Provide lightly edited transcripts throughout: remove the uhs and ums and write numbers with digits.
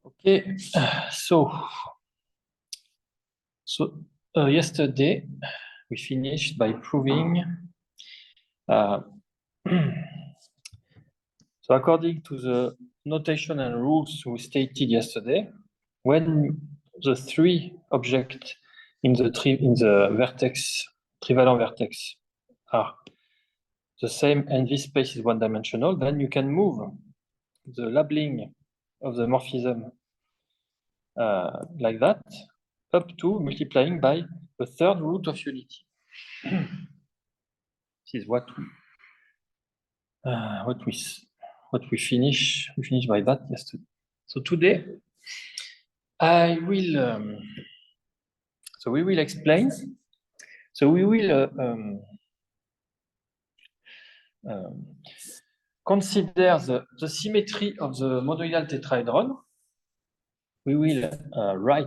Okay, so yesterday we finished by proving. So according to the notation and rules we stated yesterday, when the three objects in the vertex trivalent vertex are the same and this space is one-dimensional, then you can move the labeling of the morphism like that, up to multiplying by the third root of unity. This is what we finish by that yesterday. So today I will we will explain. So we will consider the symmetry of the monoidal tetrahedron. We will write.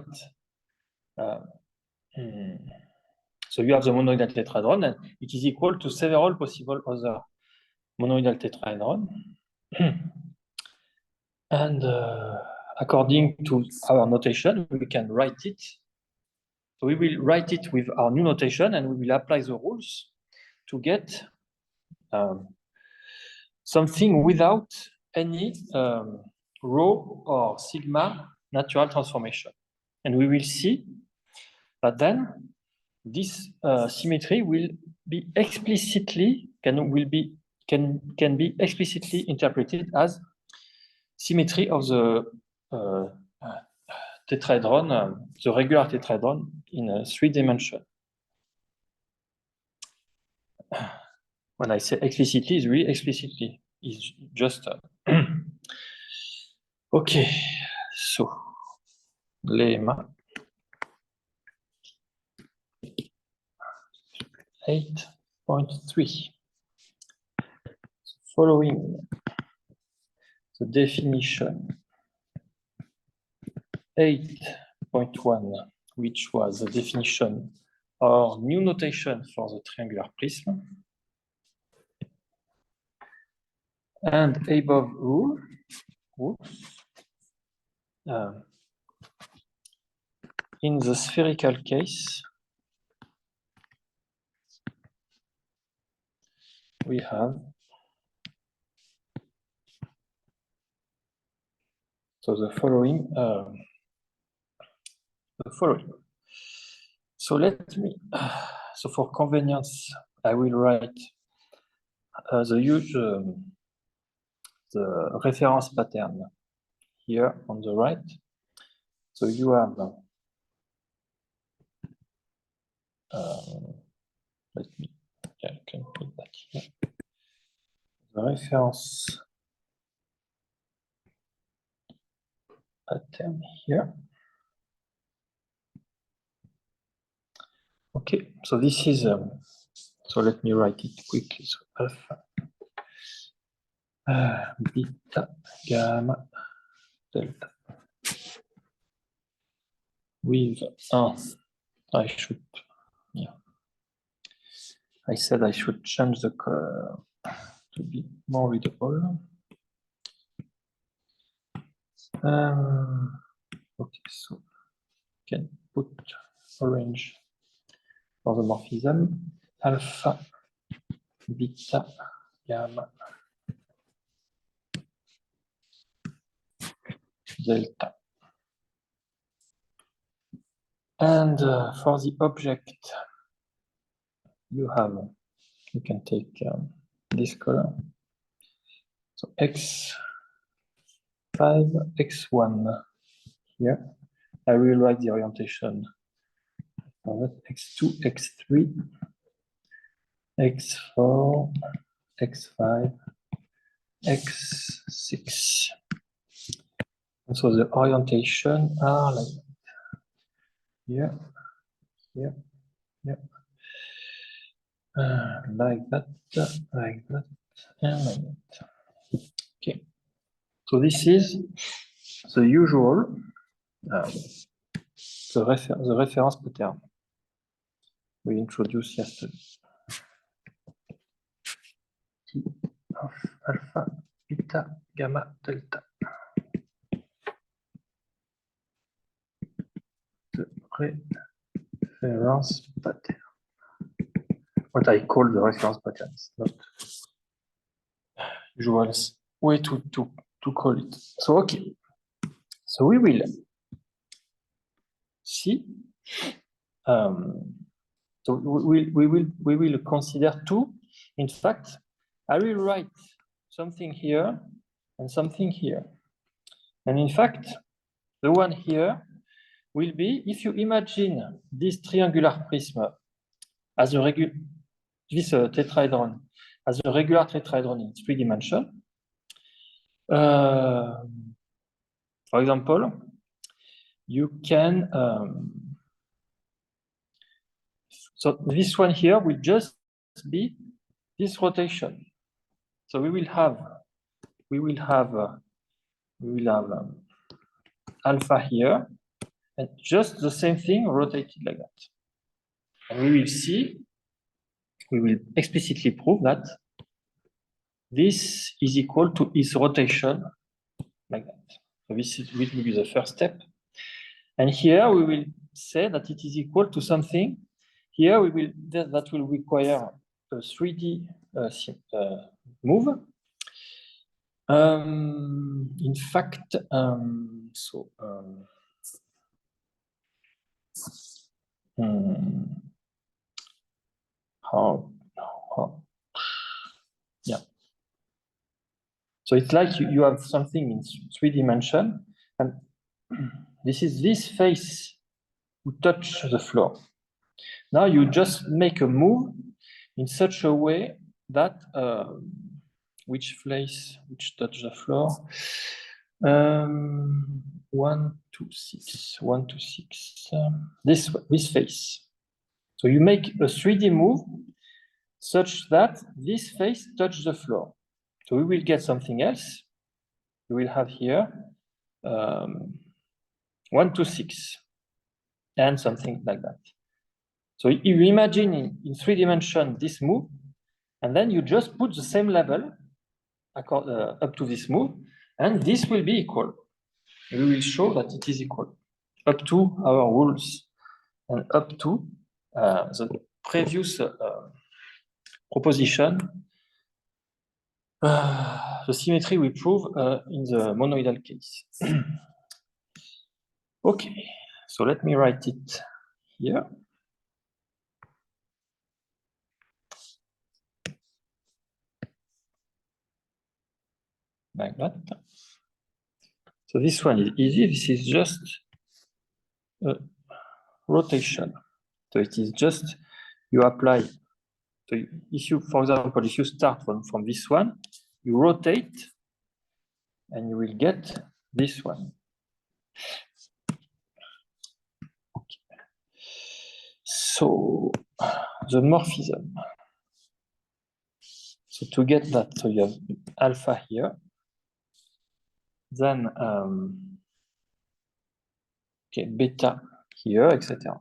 So you have the monoidal tetrahedron, and it is equal to several possible other monoidal tetrahedron. And according to our notation, we can write it. So we will write it with our new notation, and we will apply the rules to get something without any rho or sigma natural transformation. And we will see that then this symmetry will be explicitly can be explicitly interpreted as symmetry of the tetrahedron, the regular tetrahedron in 3 dimensions. When I say explicitly, it's really explicitly. It's just okay. So lemma 8.3. Following the definition 8.1, which was the definition or new notation for the triangular prism, and above rules, in the spherical case, we have the following. So let me. So for convenience, I will write the reference pattern here on the right. So you have. Let me. Yeah, I can put that here. The reference pattern here. Okay, so this is, so let me write it quickly. So alpha, beta, gamma, delta. With, I should, yeah. I said I should change the color to be more readable. Okay, so can put orange for the morphism, alpha, beta, gamma, delta. And for the object, you can take this color. So x5, x1 here. I will write the orientation of it, x2, x3, x4, x5, x6. And so the orientation are like that. Here, here, here. Like that, and like that. Okay. So this is the usual, the reference pattern we introduced yesterday. T of alpha, beta, gamma, delta. reference pattern. What I call the reference patterns, not usual way to call it. So okay. So we will see. So we will consider two. In fact, I will write something here and something here. And in fact, the one here will be, if you imagine this triangular prism as a regular, this tetrahedron as a regular tetrahedron in 3 dimensions. For example, you can, so this one here will just be this rotation. So we will have alpha here, and just the same thing rotated like that. And we will see, we will explicitly prove that this is equal to its rotation like that. So this will be the first step. And here we will say that it is equal to something. Here we will that will require a 3D move. In fact, yeah. So it's like you have something in 3 dimensions, and this is this face who touch the floor. Now you just make a move in such a way that which touch the floor? 1, 2, 6, 1, 2, 6. This face. So you make a 3D move such that this face touch the floor. So we will get something else. We will have here 1, 2, 6, and something like that. So you imagine in 3 dimensions this move, and then you just put the same level up to this move, and this will be equal. We will show that it is equal up to our rules and up to the previous proposition. The symmetry we prove in the monoidal case. Okay, so let me write it here. Like that. So this one is easy. This is just a rotation. So it is just you apply. So if you, for example, if you start from this one, you rotate, and you will get this one. Okay. So the morphism. So to get that, so you have alpha here. Then okay, beta here, etc.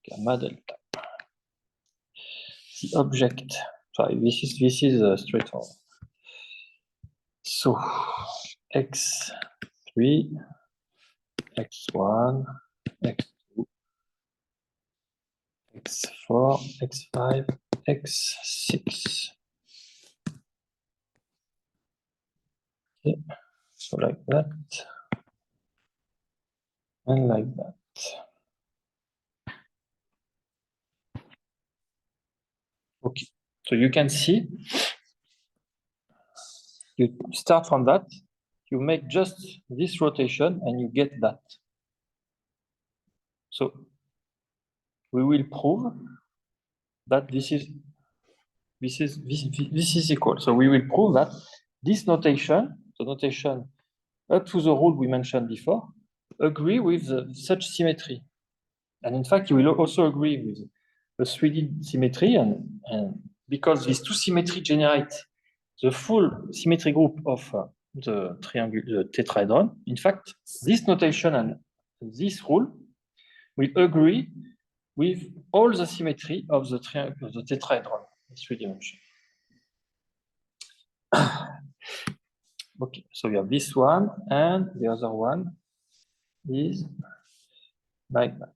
Gamma delta. The object. Sorry, this is straightforward. So x3, x1, x2, x4, x5, x6. Okay, so like that, and like that. Okay, so you can see, you start from that, you make just this rotation, and you get that. So we will prove that this is equal. So we will prove that this notation, the notation up to the rule we mentioned before, agree with such symmetry. And in fact, you will also agree with the 3D symmetry, and because these two symmetry generate the full symmetry group of the tetrahedron. In fact, this notation and this rule will agree with all the symmetry of the tetrahedron in 3 dimensions. Okay, so we have this one, and the other one is like that.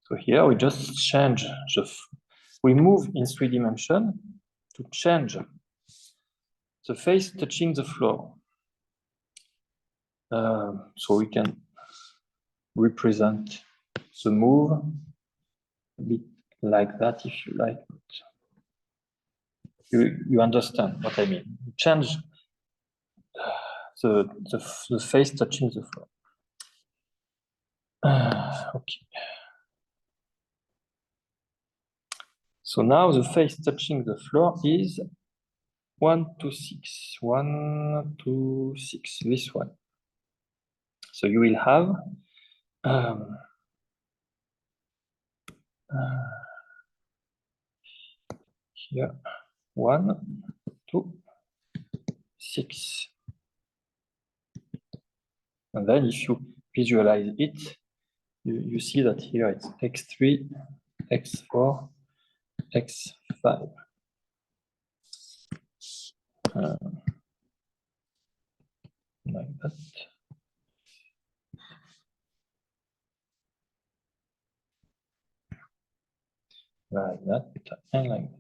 So here we just change we move in 3 dimensions to change the face touching the floor. So we can represent the move a bit like that if you like. You understand what I mean. Change the face touching the floor. Okay. So now the face touching the floor is 1, 2, 6. 1, 2, 6. This one. So you will have here 1, 2, 6. And then if you visualize it, you see that here it's x3, x4, x5. Like that. Like that and like that.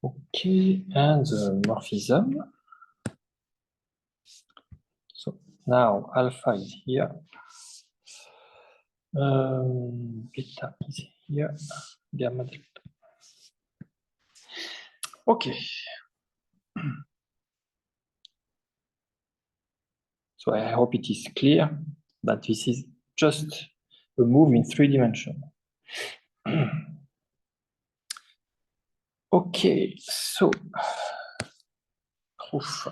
Okay, and the morphism. So now alpha is here. Beta is here. Gamma delta. Okay. So I hope it is clear that this is just a move in 3 dimensions. Okay, so proof.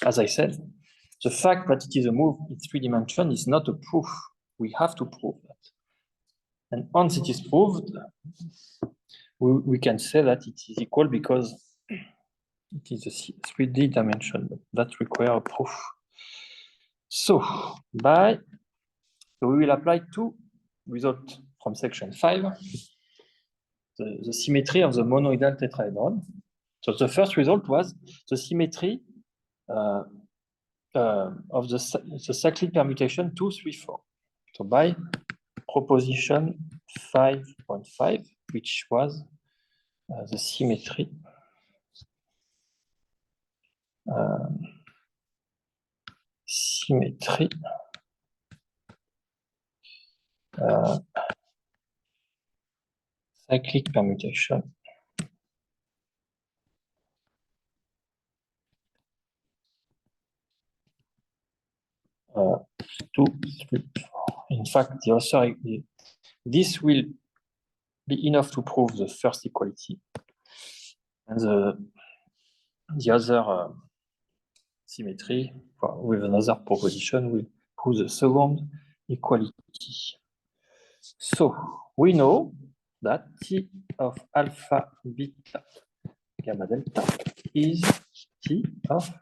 As I said, the fact that it is a move in 3 dimensions is not a proof. We have to prove that. And once it is proved, we can say that it is equal because it is a 3D dimension, but that requires a proof. So we will apply 2 results from section 5, the symmetry of the monoidal tetrahedron. So the first result was the symmetry of the cyclic permutation 2, 3, 4. So by proposition 5.5, which was the symmetry cyclic permutation two, three, four. In fact, the author, this will be enough to prove the first equality, and the other symmetry with another proposition will prove the second equality. So we know that T of alpha, beta, gamma, delta is T of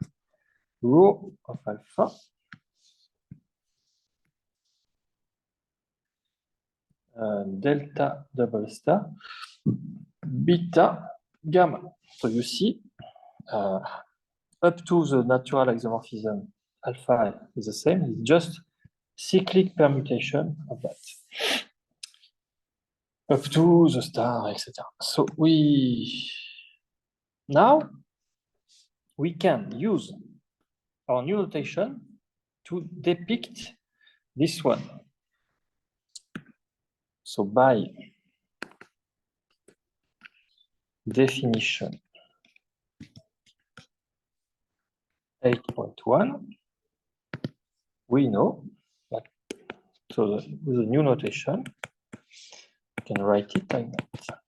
rho of alpha delta double star beta gamma. So you see, up to the natural isomorphism, alpha is the same. It's just cyclic permutation of that. Up to the star, etc. So now we can use our new notation to depict this one. So by definition 8.1, we know that, so with a new notation, you can write it like that.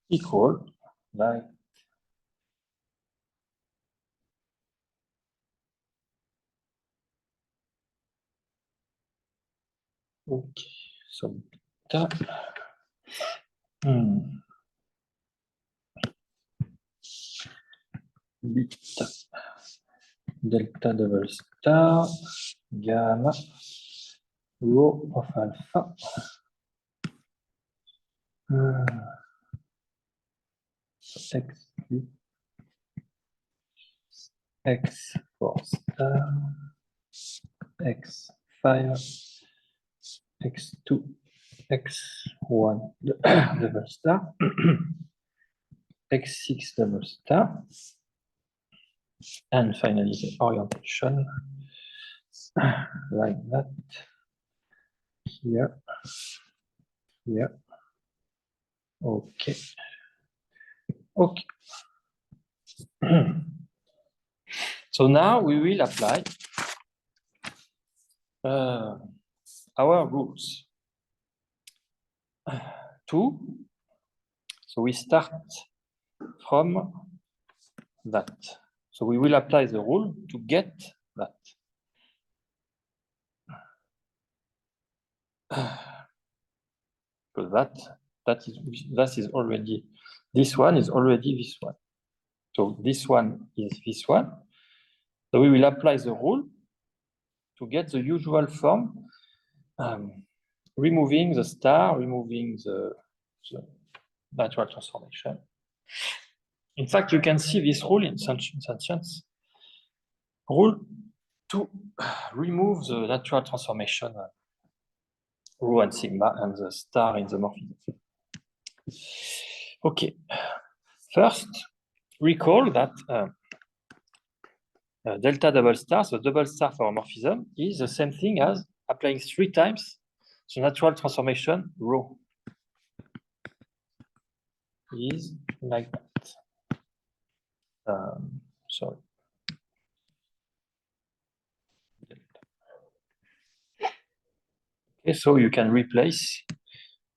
Equal, like, okay, so beta, beta, delta double star, gamma, rho of alpha x for star x5 x2 x1 double star x6 double star, and finally the orientation like that, here, here. Okay. Okay. So now we will apply our rules. So we start from that. So we will apply the rule to get that. Because that is already, this one is already this one. So this one is this one. So we will apply the rule to get the usual form, removing the star, removing the natural transformation. In fact, you can see this rule in sentience. Rule to remove the natural transformation, rho and sigma, and the star in the morphism. Okay. First, recall that delta double star, so double star for morphism, is the same thing as applying 3 times the natural transformation rho. Is like that. Sorry. Okay, so you can replace.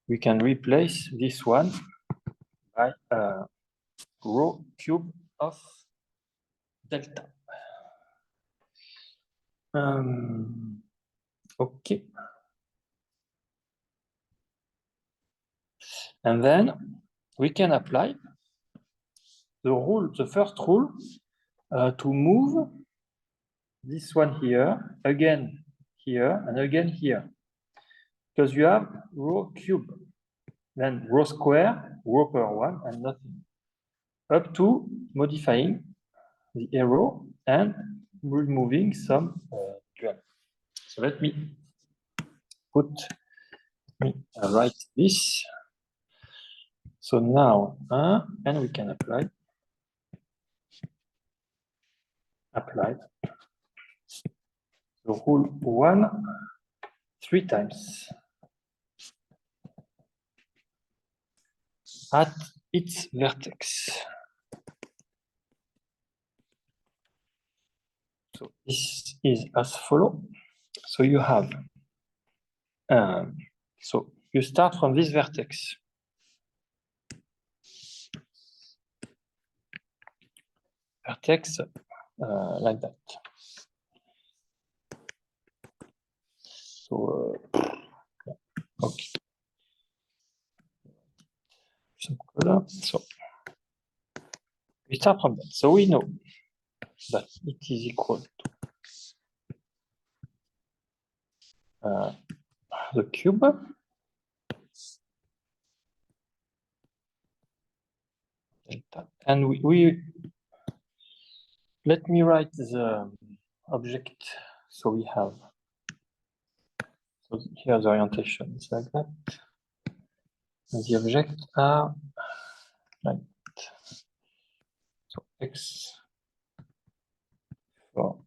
We can replace this one by rho cube of delta. Okay. And then we can apply the rule, the first rule, to move this one here, again here, and again here. Because you have rho cube, then rho square, rho power 1, and nothing. Up to modifying the arrow and removing some dual. So let me write this. So now, and we can apply the rule 1 3 times at its vertex. So this is as follows. So you have, so you start from this vertex. Vertex like that. So, okay. Some color. So we start from that. So we know that it is equal to the cube delta. And we let me write the object. So we have, so here's the orientation, it's like that. And the objects are like that. So x for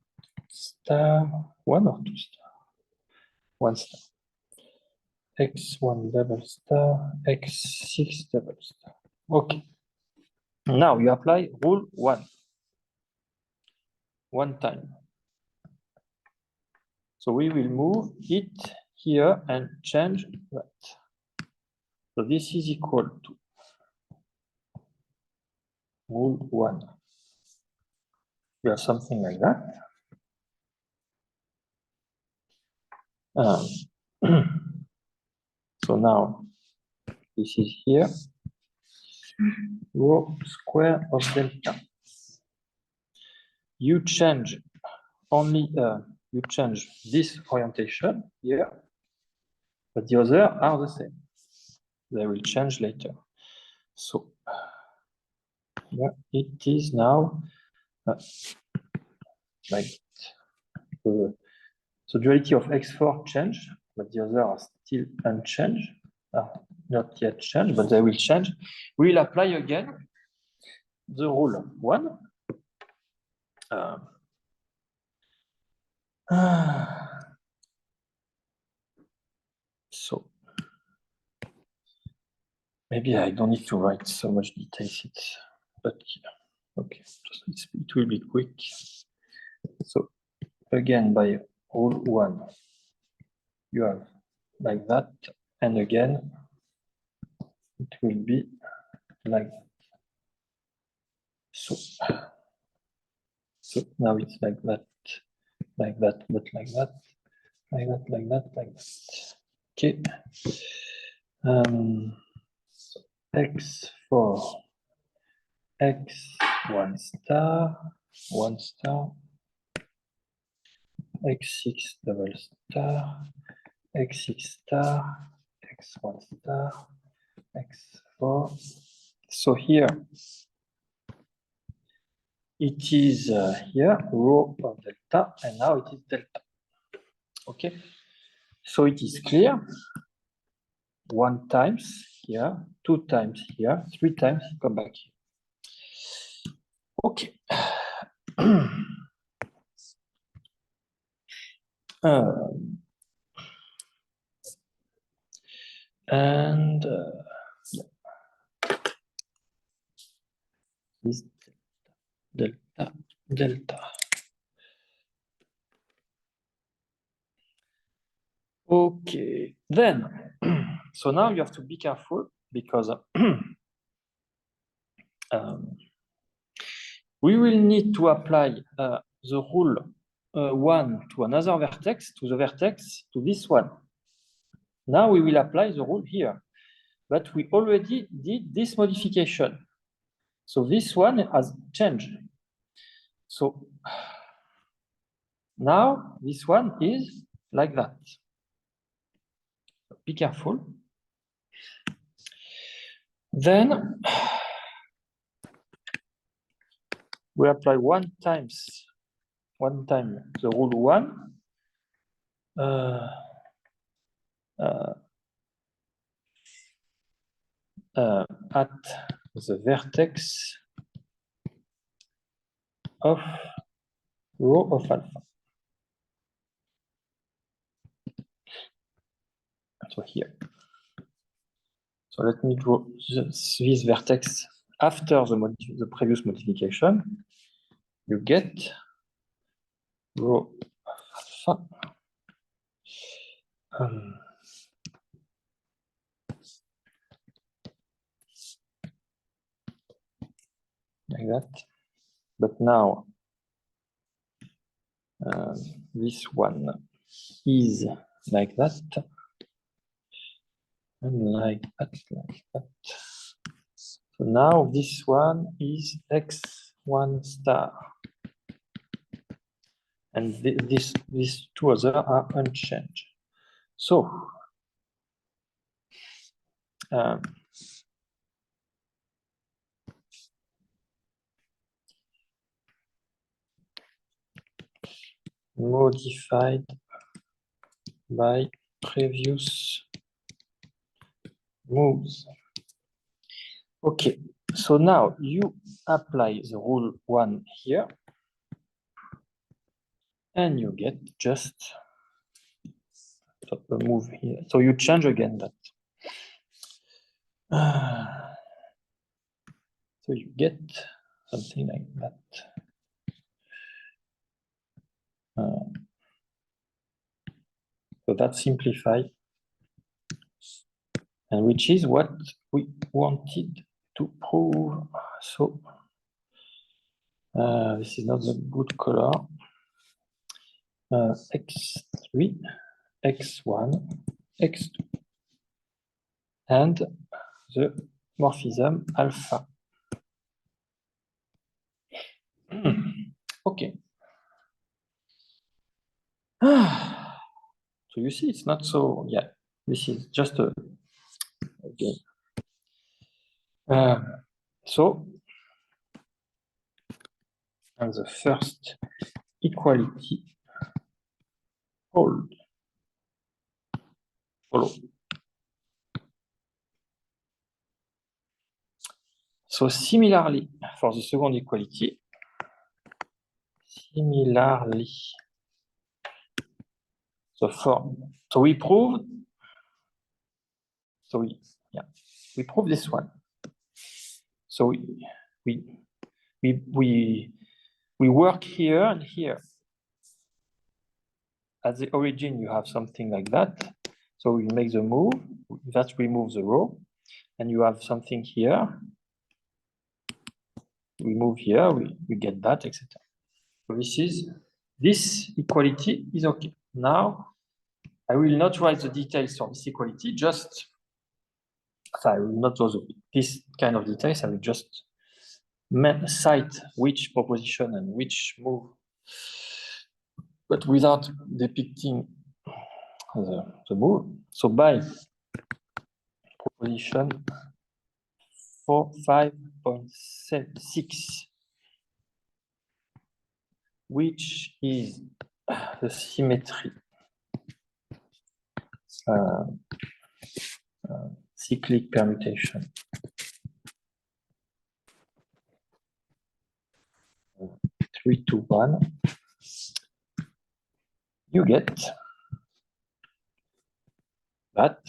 star, 1 or 2 star? 1 star. x1 double star, x6 double star. Okay. Now you apply rule 1 time. So we will move it here and change that. So this is equal to rule 1. We have something like that. So now this is here, rho square of delta. You change only, you change this orientation here but the other are the same. They will change later. So yeah, it is now like the duality of X4 changed, but the others are still unchanged, not yet changed, but they will change. We will apply again the rule 1. So maybe I don't need to write so much details, but okay, it will be quick. So again, by rule 1, you have like that, and again, it will be like that. So now it's like that, but like that, like that, like that, like that. Okay. So X4, X1 star, 1 star, X6 double star, X6 star, X1 star, X4. So here, it is here, rho of delta, and now it is delta. Okay, so it is clear. 1 times here, 2 times here, 3 times, come back here. Okay. And is delta, delta. Okay, then, so now you have to be careful because we will need to apply the rule 1 to another vertex, to the vertex, to this one. Now we will apply the rule here, but we already did this modification. So this one has changed. So now this one is like that. Be careful. Then we apply one time the rule 1 at the vertex of rho of alpha. So here. So let me draw this vertex after the previous modification. You get rho of alpha. Like that. But now this one is like that. And like that, like that. So now this one is X1 star. And these two other are unchanged. So modified by previous moves. Okay, so now you apply the rule 1 here, and you get just a move here. So you change again that. So you get something like that. So that's simplified, and which is what we wanted to prove. So this is not the good color. X3, X1, X2, and the morphism alpha. Okay. So you see, it's not so, yeah, This is just a game. So, and the first equality hold follow. So similarly for the second equality, so we proved, we proved this one. So we work here and here. At the origin, you have something like that. So we make the move, that removes the row, and you have something here. We move here, we get that, etc. So this equality is okay. Now, I will not write the details of this equality, I will not do this kind of details, I will just cite which proposition and which move, but without depicting the move. So by proposition 5.6, which is the symmetry cyclic permutation 3 to 1, you get that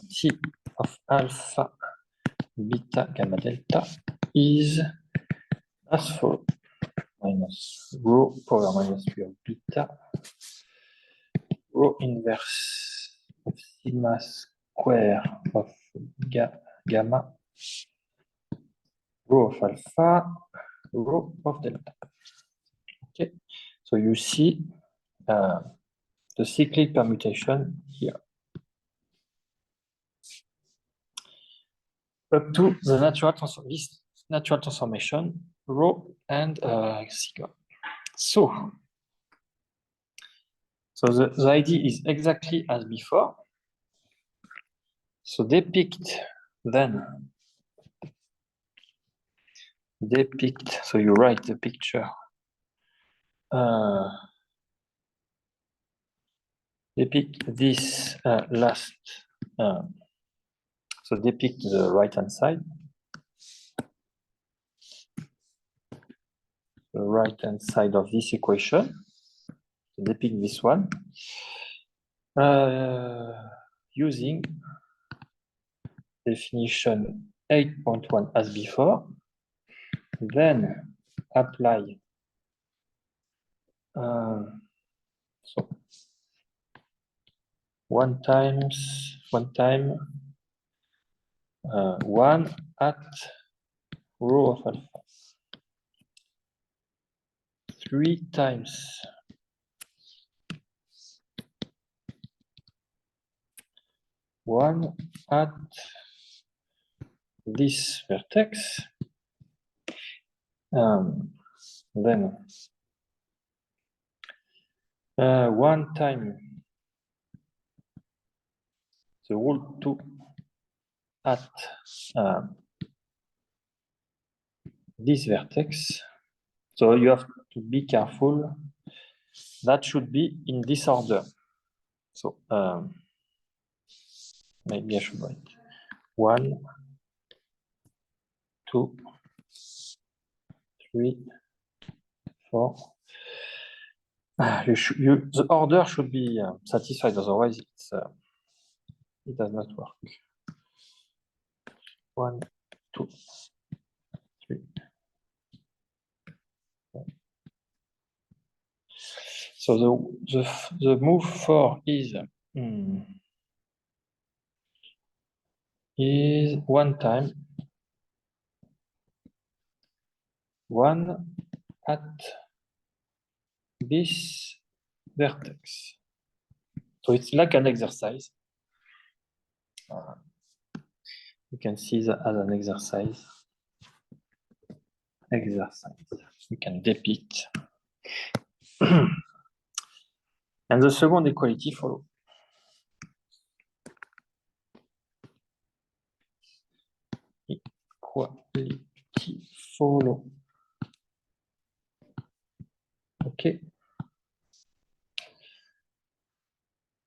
T of alpha, beta, gamma, delta is as follows: minus rho power minus 3 of beta, rho inverse of sigma square of gamma, rho of alpha, rho of delta. Okay, so you see the cyclic permutation here. Up to the this natural transformation, rho and sigma. So the idea is exactly as before. So so you write the picture. Depict this last, so depict the right-hand side. The right-hand side of this equation. So depict this one. Using definition 8.1 as before. Then apply so one time 1 at rho of alpha, 3 times 1 at this vertex, then 1 time the root 2 at this vertex. So you have to be careful. That should be in this order. So maybe I should write 1, 2, 3, 4. The order should be satisfied, otherwise it does not work. 1, 2, 3. So the move 4 is 1 time 1 at this vertex. So it's like an exercise. You can see that as an exercise. We can depict. And the second equality follows. quality follow. Okay.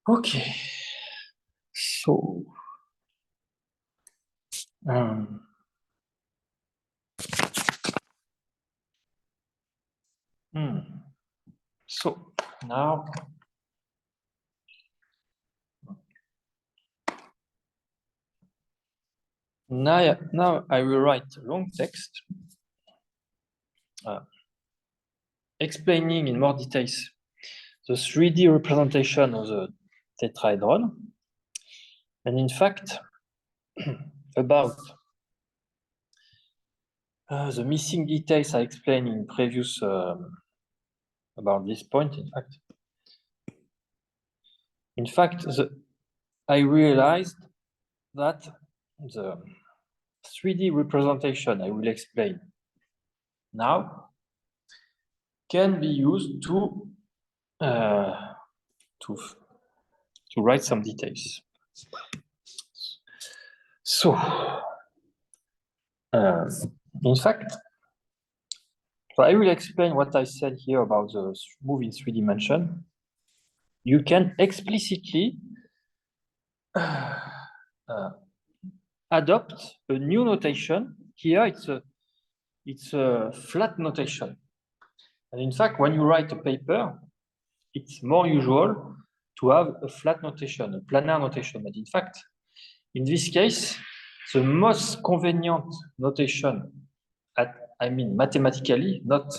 Okay. So so now I will write a long text explaining in more details the 3D representation of the tetrahedron, and in fact about the missing details I explained in previous about this point. In fact, I realized that the 3D representation I will explain now can be used to write some details. So, in fact, I will explain what I said here about the move in 3 dimensions. You can explicitly adopt a new notation. Here it's a flat notation. And in fact, when you write a paper, it's more usual to have a flat notation, a planar notation. But in fact, in this case, the most convenient notation, I mean mathematically, not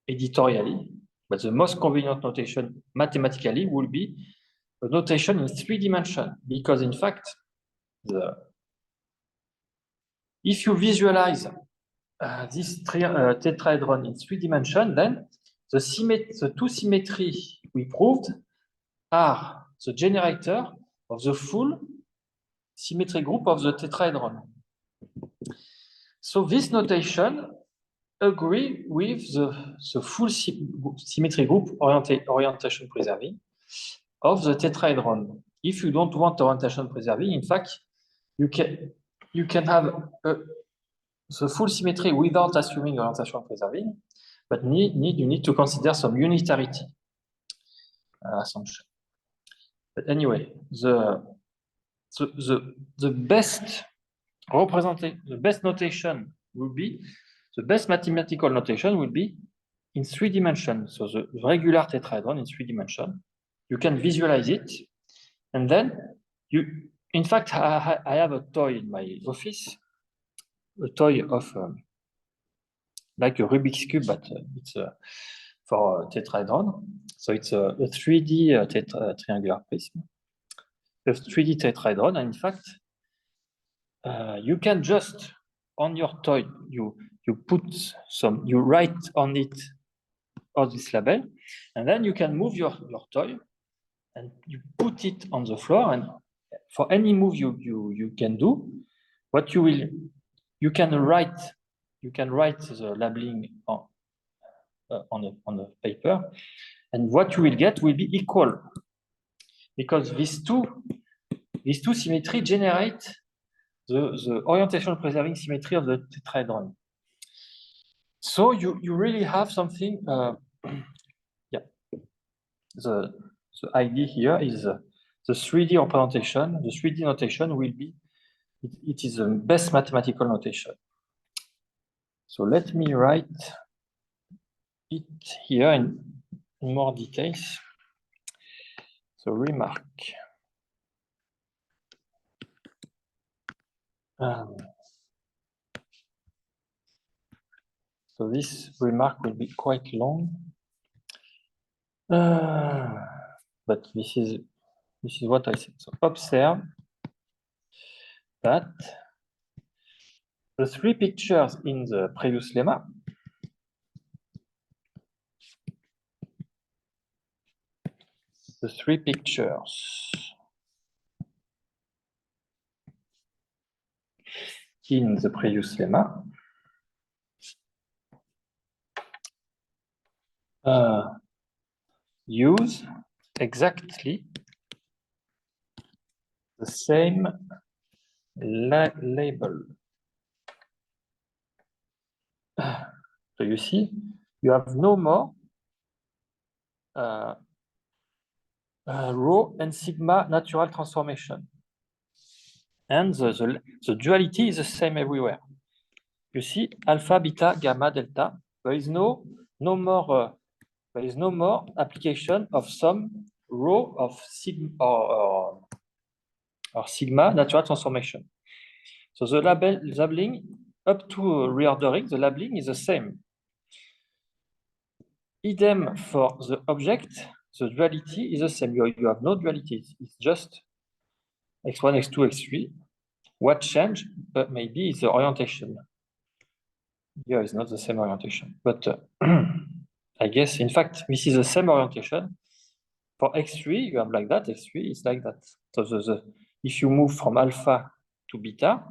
editorially, but the most convenient notation mathematically will be a notation in 3 dimensions, because in fact, if you visualize this tetrahedron in 3 dimensions, then the two symmetries we proved are the generator of the full symmetry group of the tetrahedron. So this notation agree with the full symmetry group orientation preserving of the tetrahedron. If you don't want orientation preserving, in fact, you can have the full symmetry without assuming orientation preserving, but you need to consider some unitarity assumption. But anyway, the best notation will be, the best mathematical notation will be in 3 dimensions. So the regular tetrahedron in 3 dimensions, you can visualize it, and then in fact, I have a toy in my office, a toy of like a Rubik's Cube, but it's for a tetrahedron. So it's a 3D triangular prism, a 3D tetrahedron, and in fact, you can just on your toy, you write on it all this label, and then you can move your toy and you put it on the floor, and for any move you can do, what you can write the labeling on a paper, and what you will get will be equal, because these two symmetry generate the orientation preserving symmetry of the tetrahedron. So you really have something. Yeah, the idea here is the 3D representation. The 3D notation will be it is the best mathematical notation. So let me write it here in more details. So remark. So this remark will be quite long, but this is what I said. So observe that the 3 pictures in the previous lemma in the previous lemma use exactly the same label. So you see, you have no more rho and sigma natural transformation. And the duality is the same everywhere. You see, alpha, beta, gamma, delta. There is no more application of some rho of sigma or sigma natural transformation. So the labeling up to reordering, the labeling is the same. Idem for the object, the duality is the same. You have no duality. It's just x1, x2, x3. What changed maybe is the orientation. Here is not the same orientation, but I guess, in fact, this is the same orientation. For x3, you have like that, x3 is like that. So if you move from alpha to beta,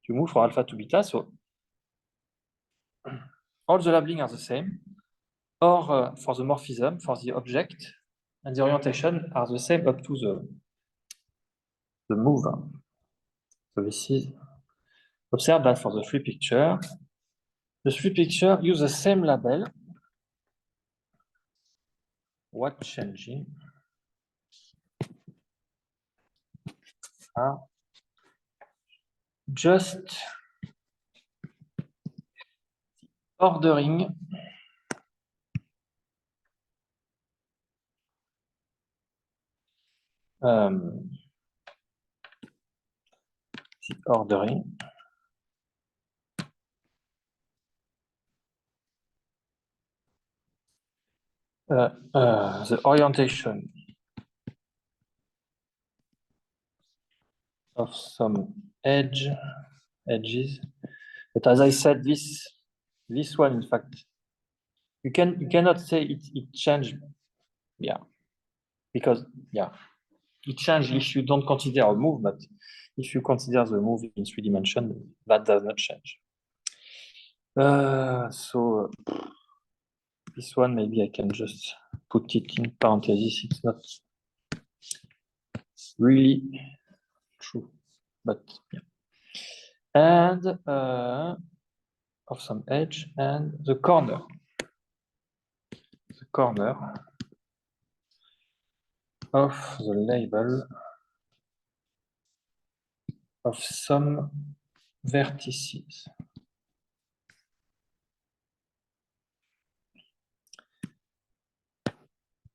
you move from alpha to beta, so all the labeling are the same, or for the morphism, for the object, and the orientation are the same up to the move. So this is, observe that for the three picture. The three picture use the same label. What changing? Just ordering the ordering the orientation of some edges. But as I said, this one, in fact, you cannot say it changed, yeah, because it changed if you don't consider a move, but if you consider the move in 3 dimensions, that does not change. So this one, maybe I can just put it in parentheses. It's not really true, but yeah. And of some edge and the corner. The corner of the label of some vertices.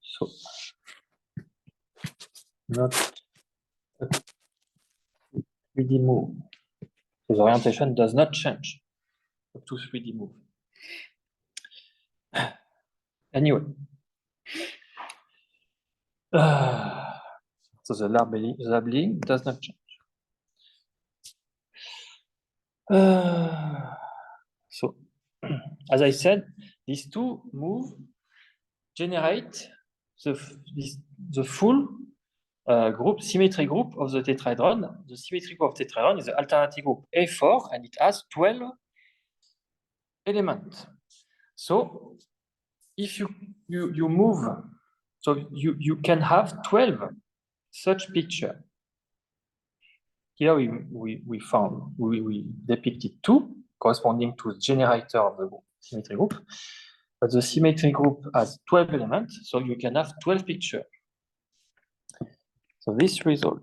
So not a 3D move. So the orientation does not change up to 3D move. Anyway. So the labeling does not change. So, as I said, these two moves generate the full group, symmetry group of the tetrahedron. The symmetry group of tetrahedron is the alternative group A4, and it has 12 elements. So, if you move, so you can have 12 such pictures. Here we depicted 2 corresponding to the generator of the symmetry group, but the symmetry group has 12 elements, so you can have 12 pictures. So this result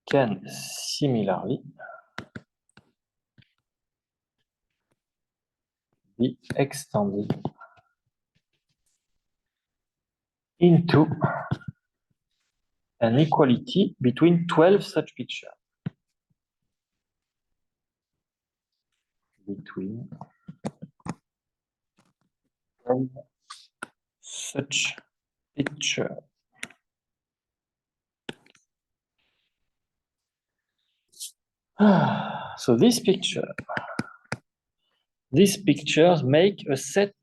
can similarly be extended into an equality between 12 such pictures. Between 12 such pictures. So these pictures make a set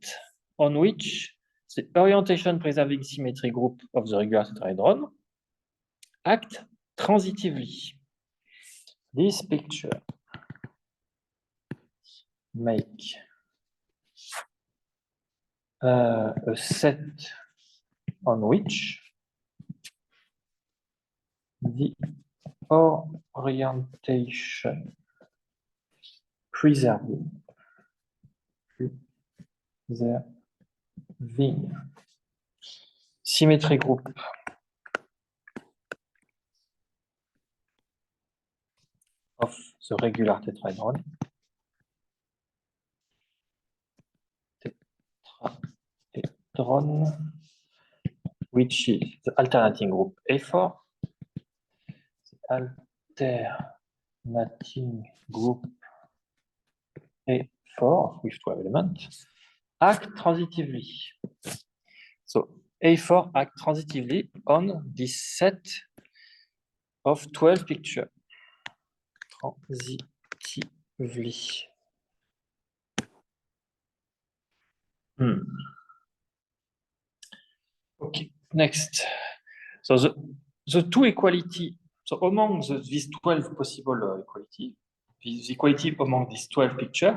on which the orientation-preserving symmetry group of the regular tetrahedron act transitively. This picture make a set on which the orientation preserving. Symmetry group of the regular tetrahedron. Which is the alternating group A4. The alternating group A4 with 12 elements act transitively. So A4 act transitively on this set of 12 pictures. Transitively. Okay, next. So the two equality, so among these 12 possible equality, this equality among these 12 pictures,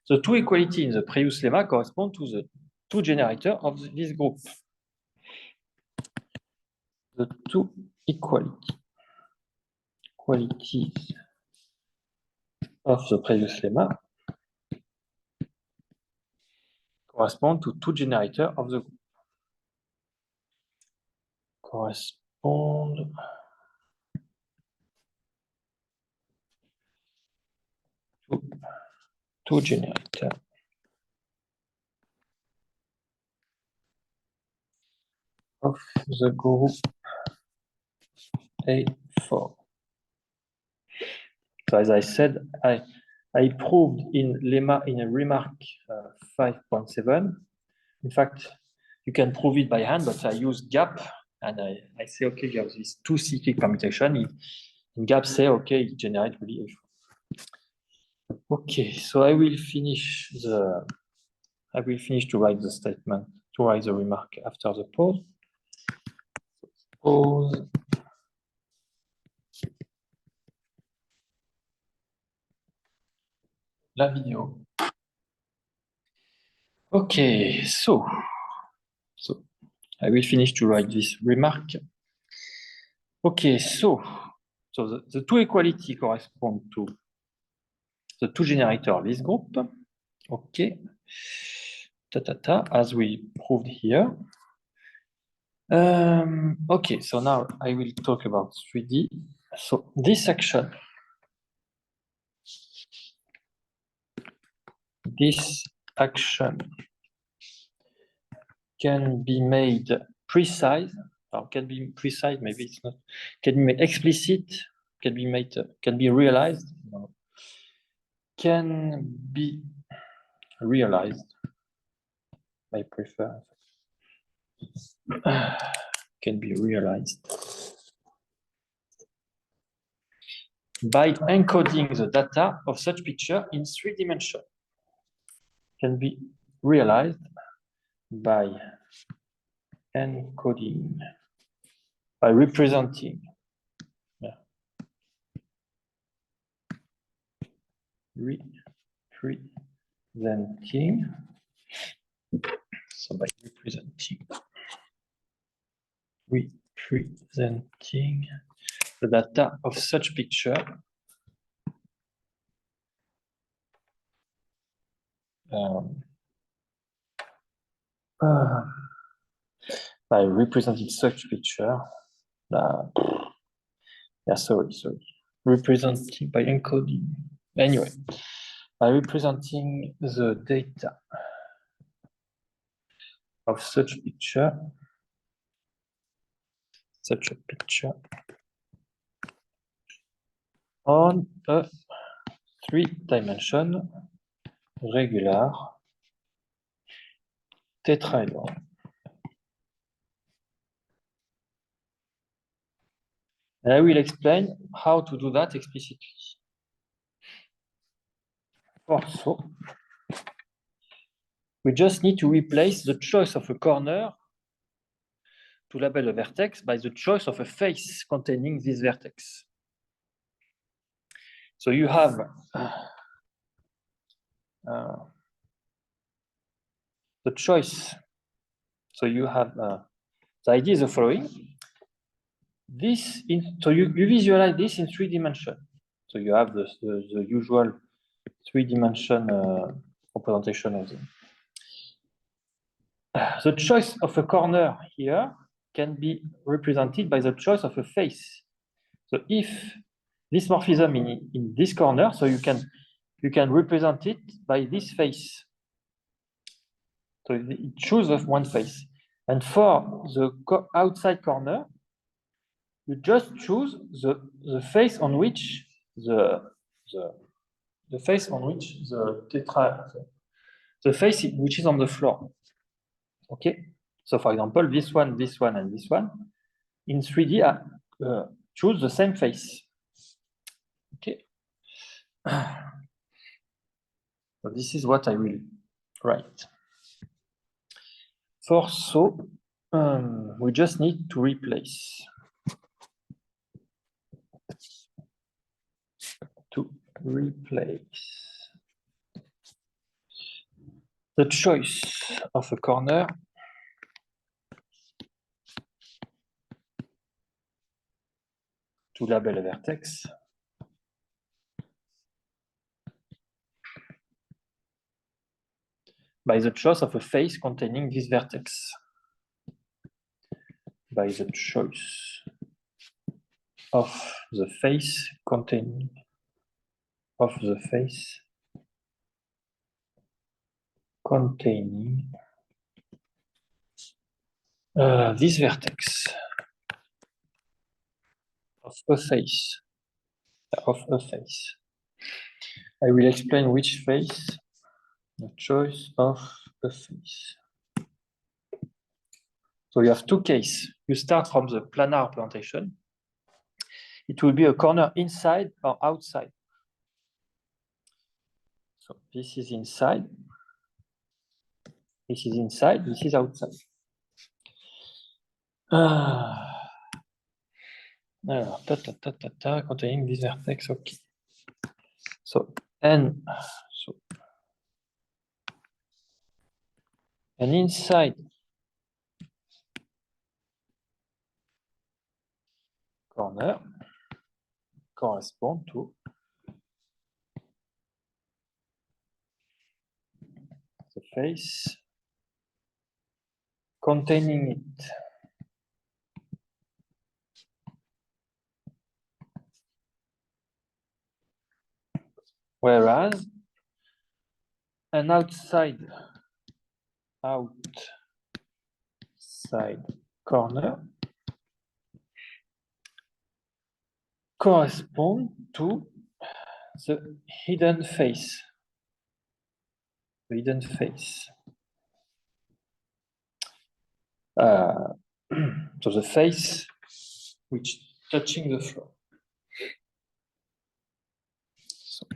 the two equality in the previous lemma correspond to the two generators of this group. The two equalities of the previous lemma correspond to two generators of the group. Correspond to two generators of the group A4. So as I said, I proved in lemma in a remark 5.7. In fact, you can prove it by hand, but I use gap and I say, okay, you have these two cyclic permutation. In gap say, okay, it generates really A4. Okay, so I will finish to write the statement, to write the remark after the pause. Pause. La vidéo. Okay, so I will finish to write this remark. Okay, so the two equality correspond to the two generators of this group. Okay, as we proved here. Okay, so now I will talk about 3D. So this action can be made precise, or can be precise, maybe it's not, can be made explicit, can be realized, no. Can be realized, I prefer, can be realized by encoding the data of such picture in 3 dimensions. Can be realized by encoding, by representing, so by representing the data of such picture by representing such picture, representing by encoding. Anyway, by representing the data of such a picture on a 3-dimension regular tetrahedron. And I will explain how to do that explicitly. Also, we just need to replace the choice of a corner to label a vertex by the choice of a face containing this vertex. So you have the choice. So you have the idea is the following. So you visualize this in 3 dimensions. So you have the usual three-dimension representation of them. The choice of a corner here can be represented by the choice of a face. So if this morphism in this corner, so you can represent it by this face. So it chooses one face. And for the outside corner, you just choose the face on which the face on which the face which is on the floor. Okay. So for example, this one, and this one in 3D choose the same face. Okay. So this is what I will write. For so, we just need to replace. The choice of a corner to label a vertex by the choice of a face containing this vertex. By the choice of the face containing this vertex of a face. I will explain which face. The choice of a face. So you have two cases. You start from the planar representation. It will be a corner inside or outside. So this is inside. This is inside. This is outside. Containing this vertex. Okay. So and inside corner correspond to the face containing it. Whereas an outside corner correspond to the hidden face. The hidden face. So the face which touching the floor. So,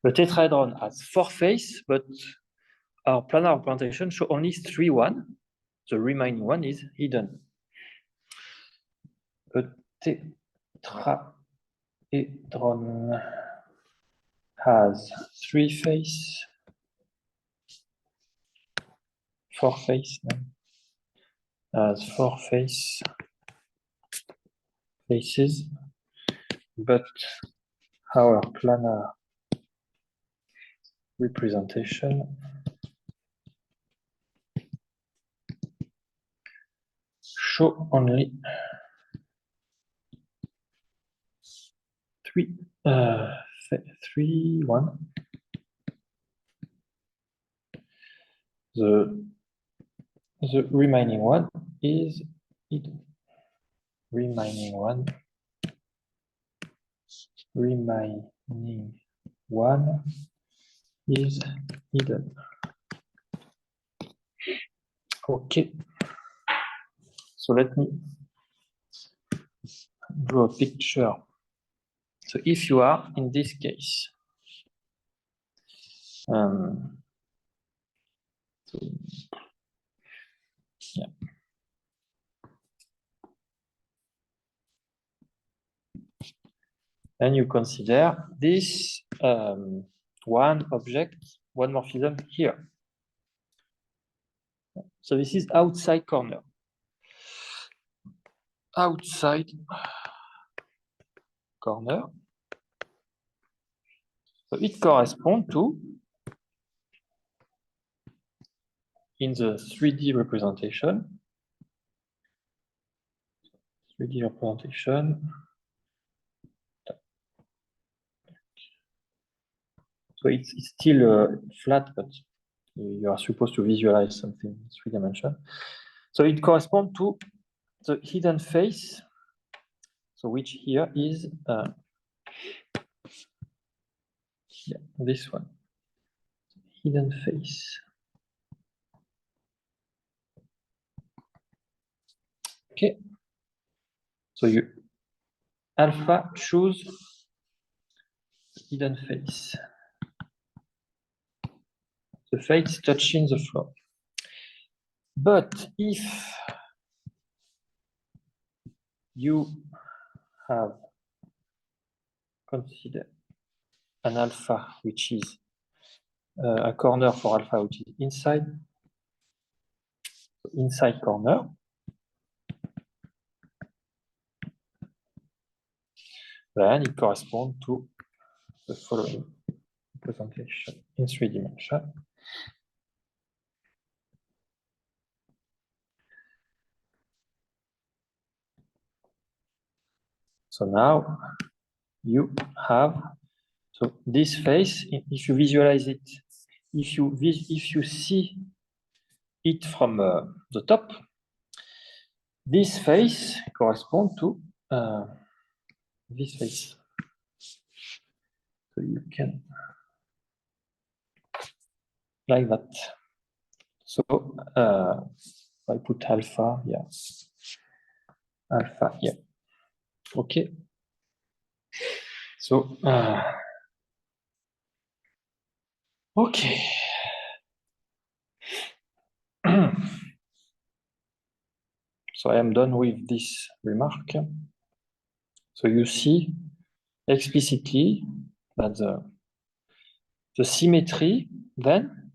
the tetrahedron has 4 faces, but our planar representation shows only 3 one. The remaining one is hidden. A tetrahedron has 3 faces, 4 faces, has 4 faces, but our planar representation show only 3 one. The remaining one is hidden. Remaining one is hidden. Okay. So let me draw a picture. So if you are in this case, yeah. And you consider this one object, one morphism here. So this is outside corner. Outside corner. So it corresponds to, in the 3D representation, so it's still flat, but you are supposed to visualize something in 3 dimensions. So it corresponds to the hidden face, so which here is this one, hidden face. Okay, so you alpha choose hidden face. The face touching the floor. But if you have considered an alpha which is a corner for alpha which is inside corner, then it corresponds to the following representation in 3 dimensions. So now you have, so this face, if you visualize it, if you see it from the top, this face corresponds to this face. So you can, like that. So I put alpha, yeah. Alpha, yeah. Okay. So, okay. So I am done with this remark. So you see explicitly that the symmetry then,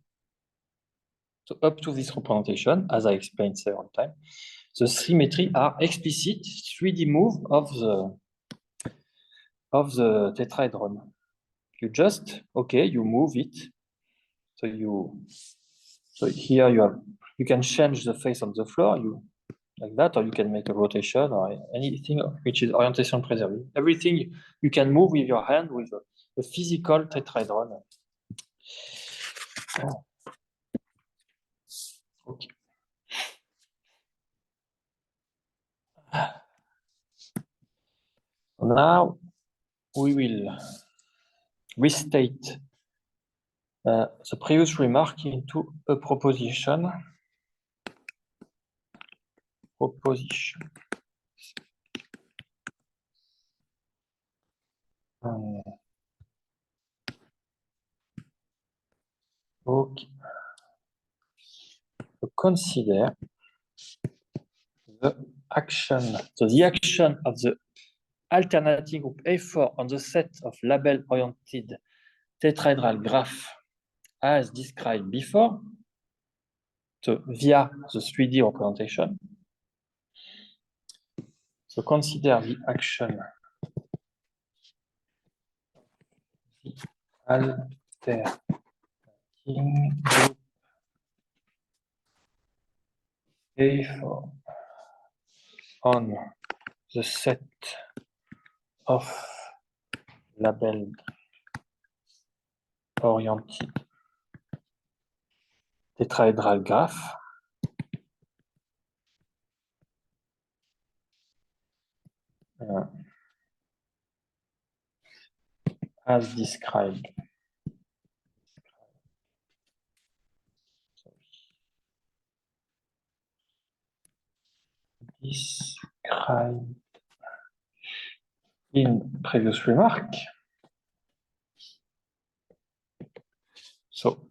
so up to this representation, as I explained several times, the symmetry are explicit 3D move of the tetrahedron. You just, okay, you move it. So here you can change the face on the floor, like that, or you can make a rotation or anything which is orientation preserving. Everything you can move with your hand with a physical tetrahedron. Okay. Now we will restate the previous remark into a proposition. Okay. So consider the action. So the action of the alternating group A4 on the set of label-oriented tetrahedral graph as described before, so via the 3D representation. So consider the action the alternating group A4 on the set of labeled oriented tetrahedral graph as described. Described in previous remark. So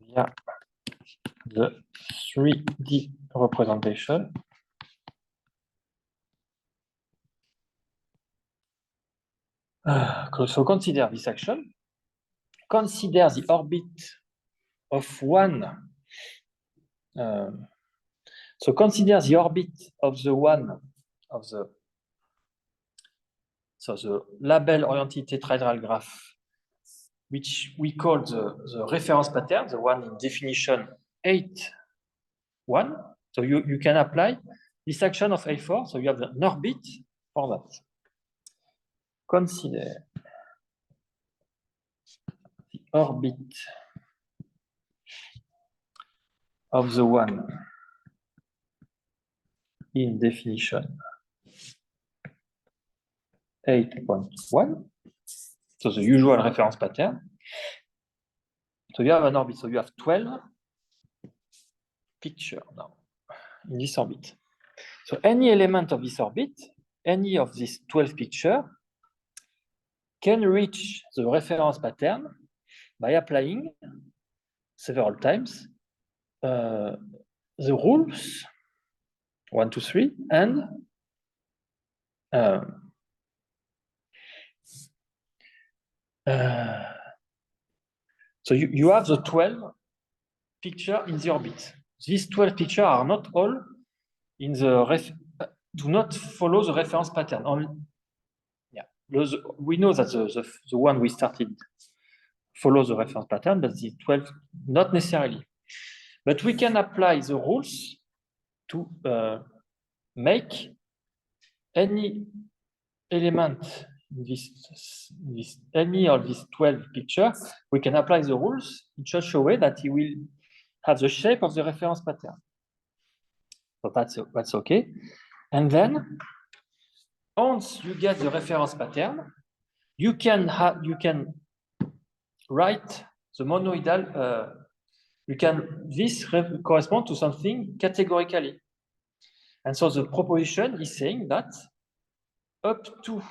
via the 3D representation, so consider this action. Consider the orbit of one. So consider the orbit of the one of the So the label-oriented tetrahedral graph, which we call the reference pattern, the one in definition 8.1. So you can apply this action of A4. So you have an orbit for that. Consider the orbit of the one in definition 8.1. So the usual reference pattern. So you have an orbit. So you have 12 pictures now in this orbit. So any element of this orbit, any of these 12 pictures, can reach the reference pattern by applying several times the rules 1, 2, 3, and so you have the 12 pictures in the orbit. These 12 pictures are not all in the do not follow the reference pattern. Only, yeah, we know that the one we started follows the reference pattern, but the 12 not necessarily. But we can apply the rules to make any element in this any of these 12 pictures. We can apply the rules in such a way that it will have the shape of the reference pattern. So that's okay. And then once you get the reference pattern, you can write the monoidal. This correspond to something categorically. And so the proposition is saying that up to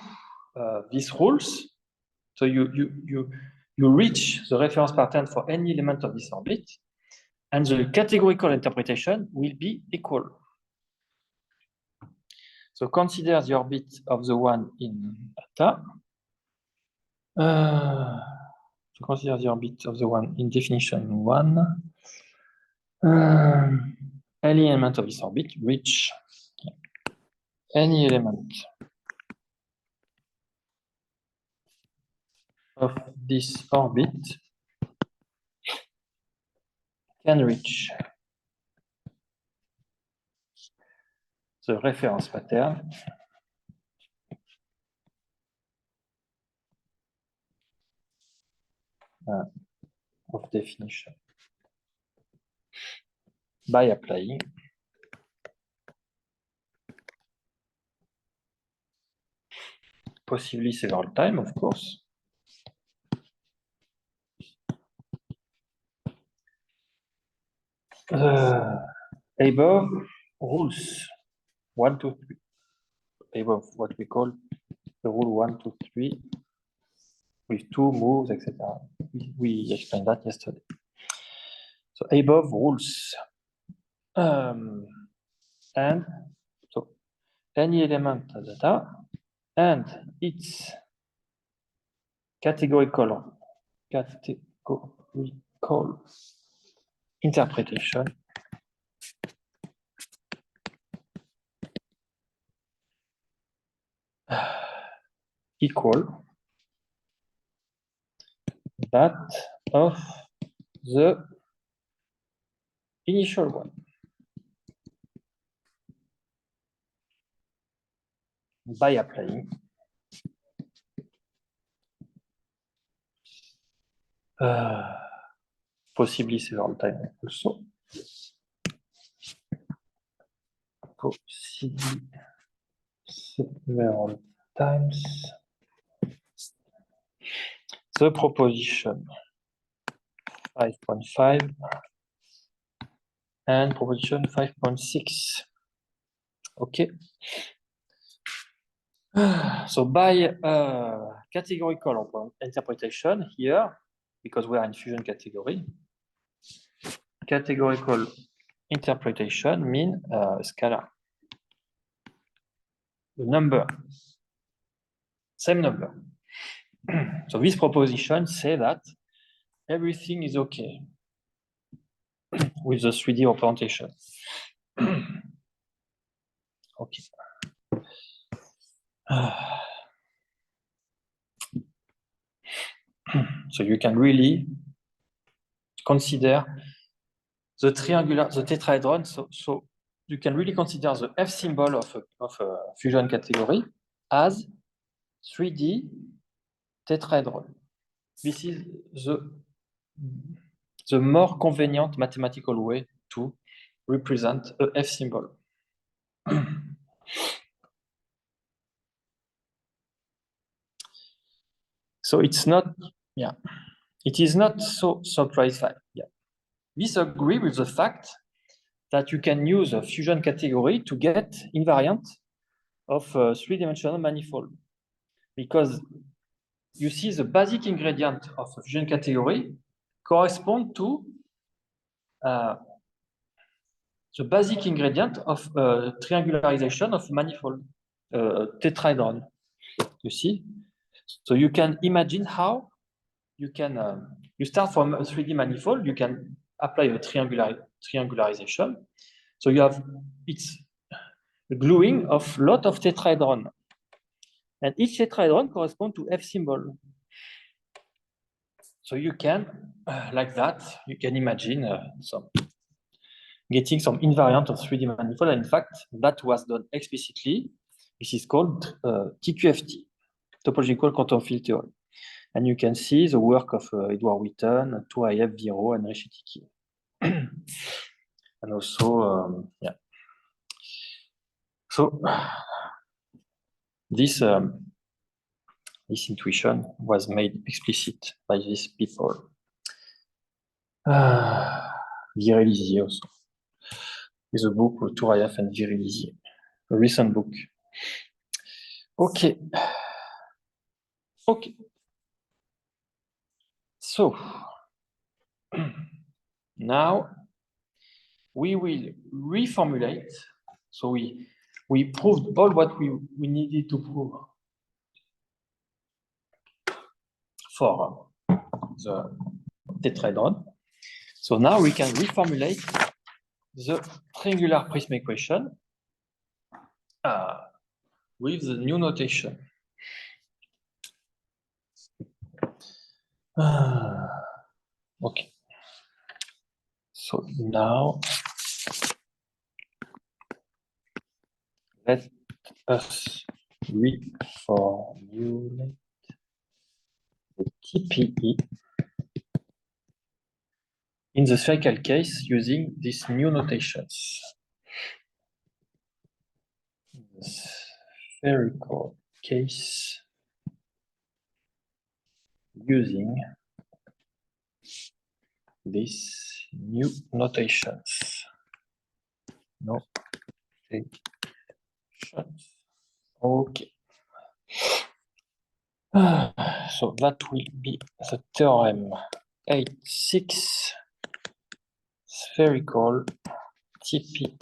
these rules, so you reach the reference pattern for any element of this orbit, and the categorical interpretation will be equal. So consider the orbit of the one in data. So consider the orbit of the one in definition 1. Any element of this orbit reach any element of this orbit can reach the reference pattern of definition by applying possibly several times, of course, above rules 1, 2, 3, above what we call the rule 1, 2, 3, with 2 moves, etc. We explained that yesterday. So above rules, and so any element of data and its categorical interpretation equal that of the initial one by applying possibly several times also. Possibly several times the proposition 5.5 and proposition 5.6. Okay. So by categorical interpretation here, because we are in fusion category, categorical interpretation means scalar. The number, same number. So this proposition say that everything is okay with the 3D representation. Okay. So you can really consider the tetrahedron. So you can really consider the F symbol of a fusion category as 3D tetrahedron. This is the more convenient mathematical way to represent a F symbol. So it's not, it is not so surprising. This agrees with the fact that you can use a fusion category to get invariant of a three-dimensional manifold, because you see the basic ingredient of a fusion category correspond to the basic ingredient of triangularization of manifold, tetrahedron. You see? So you can imagine how you can, you start from a 3D manifold, you can apply a triangularization. So you have, it's the gluing of lot of tetrahedron. And each tetrahedron corresponds to F symbol. So you can, like that, you can imagine getting some invariant of 3D manifold. And in fact, that was done explicitly. This is called TQFT, topological quantum field theory. And you can see the work of Edward Wheaton, 2IF, Viro, and Reshitiki. And also, So this intuition was made explicit by these people. Virilizier also. With a book with Tourayev and Virilizier, a recent book. Okay. So now we will reformulate. So we proved all what we needed to prove for the tetrahedron. So now we can reformulate the triangular prism equation with the new notation. Okay. So now let us reformulate the TPE in the spherical case using these new notations. The spherical case using these new notations. Okay. So that will be the theorem 8.6 spherical TP.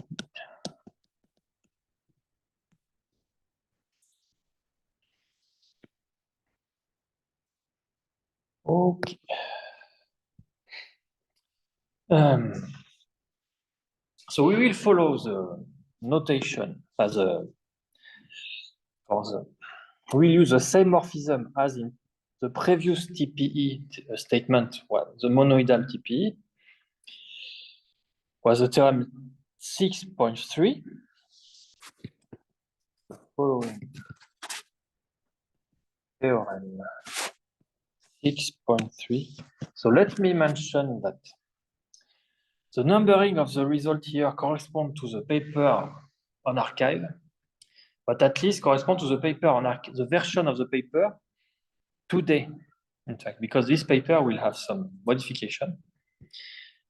Okay. So we will follow the notation as we'll use the same morphism as in the previous TPE statement. Well, the monoidal TPE was the theorem 6.3. Following theorem 6.3. So let me mention that the numbering of the result here corresponds to the paper on arXiv, but at least correspond to the paper on the version of the paper today, in fact, because this paper will have some modification.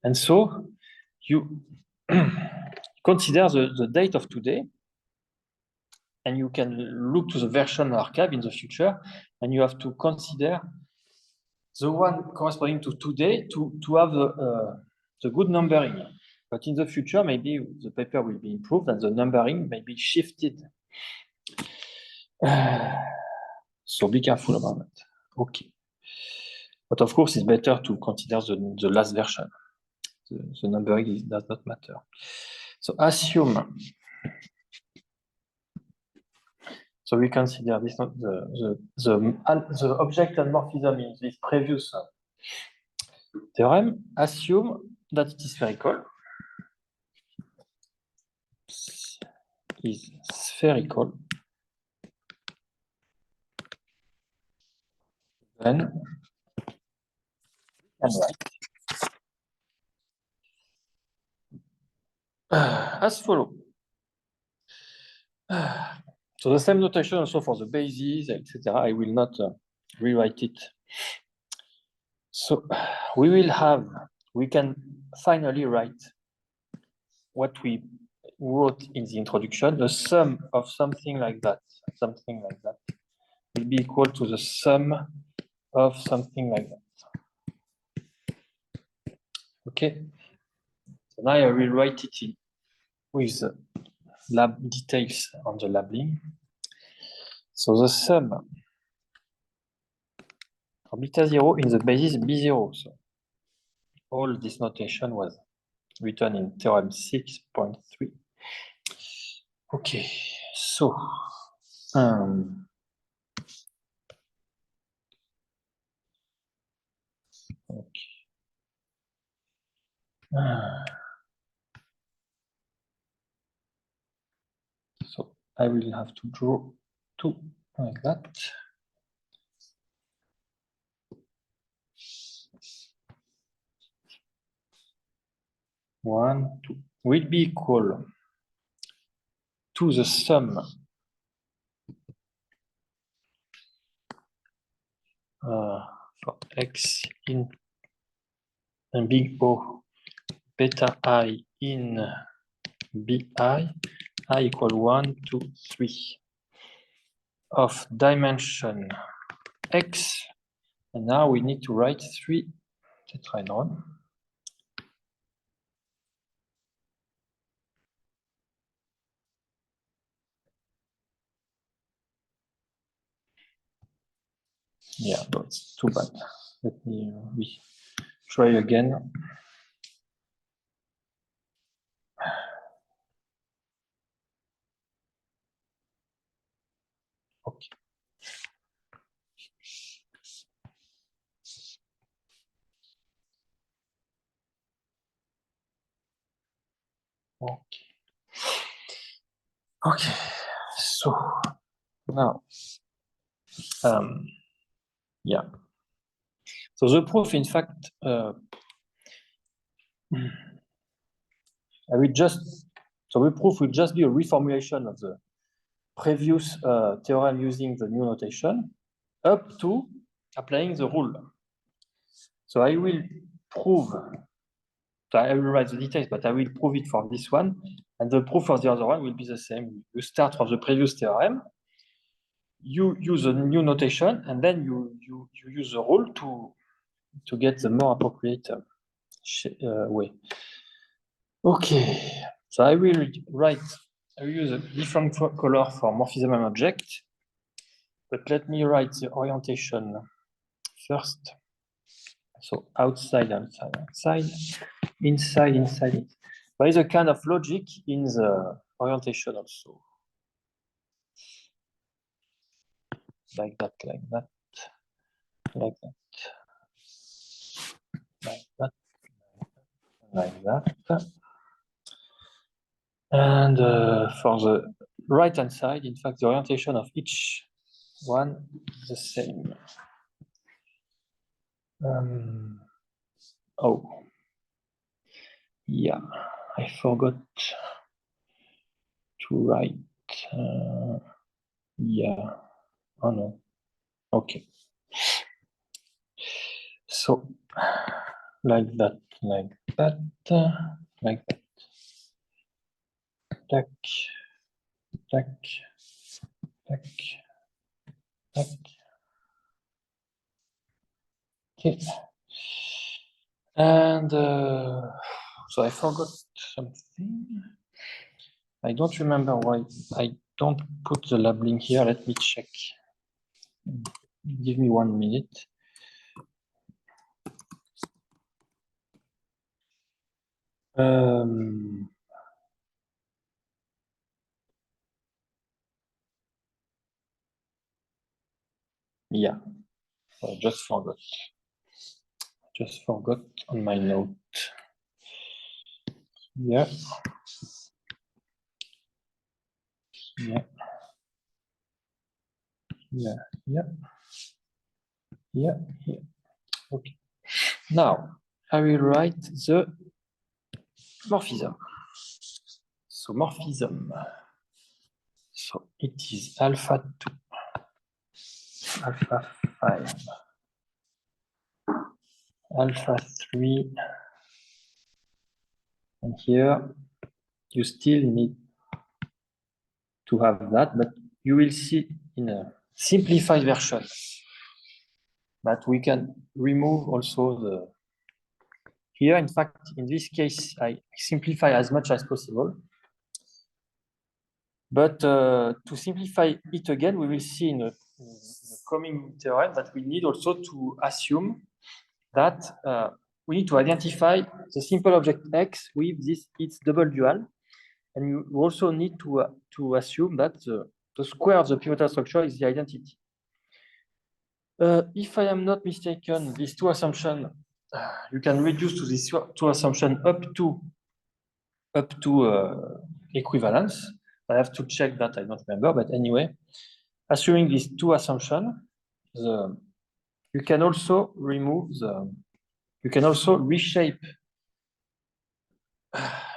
And so you consider the date of today, and you can look to the version of arXiv in the future, and you have to consider the one corresponding to today to have the good numbering. But in the future, maybe the paper will be improved and the numbering may be shifted. So be careful about that. Okay. But of course, it's better to consider the last version. The numbering does not matter. So assume. So we consider this not the object unmorphism in this previous theorem. Assume that it is spherical. Is spherical. Then and write as follow. So the same notation also for the bases, etc. I will not rewrite it. So we can finally write what we wrote in the introduction. The sum of something like that will be equal to the sum of something like that. Okay. So now I will write it in with the lab details on the labeling. So the sum of beta 0 in the basis B0. So all this notation was written in theorem 6.3. Okay, so okay. So I will have to draw two like that. One, two will be equal to the sum for x in and big O beta I in bi I equal 1, 2, 3 of dimension x, and now we need to write 3 tetrahedron. Yeah, but it's too bad. Let me try again. Okay. Okay. Okay. So now, yeah. So the proof, in fact, I will just. So the proof will just be a reformulation of the previous theorem using the new notation up to applying the rule. So I will prove, so I will write the details, but I will prove it for this one, and the proof for the other one will be the same. You start from the previous theorem, you use a new notation, and then you use the rule to get the more appropriate way. Okay, so I will use a different color for morphism and object, but let me write the orientation first. So outside, outside, outside, inside, inside. There is a kind of logic in the orientation also. Like that, like that, like that, like that, like that. And for the right-hand side, in fact, the orientation of each one is the same. Oh, yeah, I forgot to write. Yeah, oh no, okay. So, like that, like that, like that. Tac, tac, tac, tac. Okay. And so I forgot something. I don't remember why I don't put the labeling here. Let me check. Give me 1 minute. Yeah, I just forgot. Just forgot on my note. Yeah. Yeah. Yeah. Yeah. Yeah. Yeah. Okay. Now I will write the morphism. So morphism. So it is alpha 2, alpha 5, alpha 3, and here you still need to have that, but you will see in a simplified version that we can remove also the here. In fact, in this case, I simplify as much as possible. But to simplify it again, we will see in the coming theorem that we need also to assume that we need to identify the simple object X with its double dual. And you also need to assume that the square of the pivotal structure is the identity. If I am not mistaken, these two assumptions, you can reduce to these two assumptions up to equivalence. I have to check that, I don't remember, but anyway, assuming these two assumptions, you can also remove you can also reshape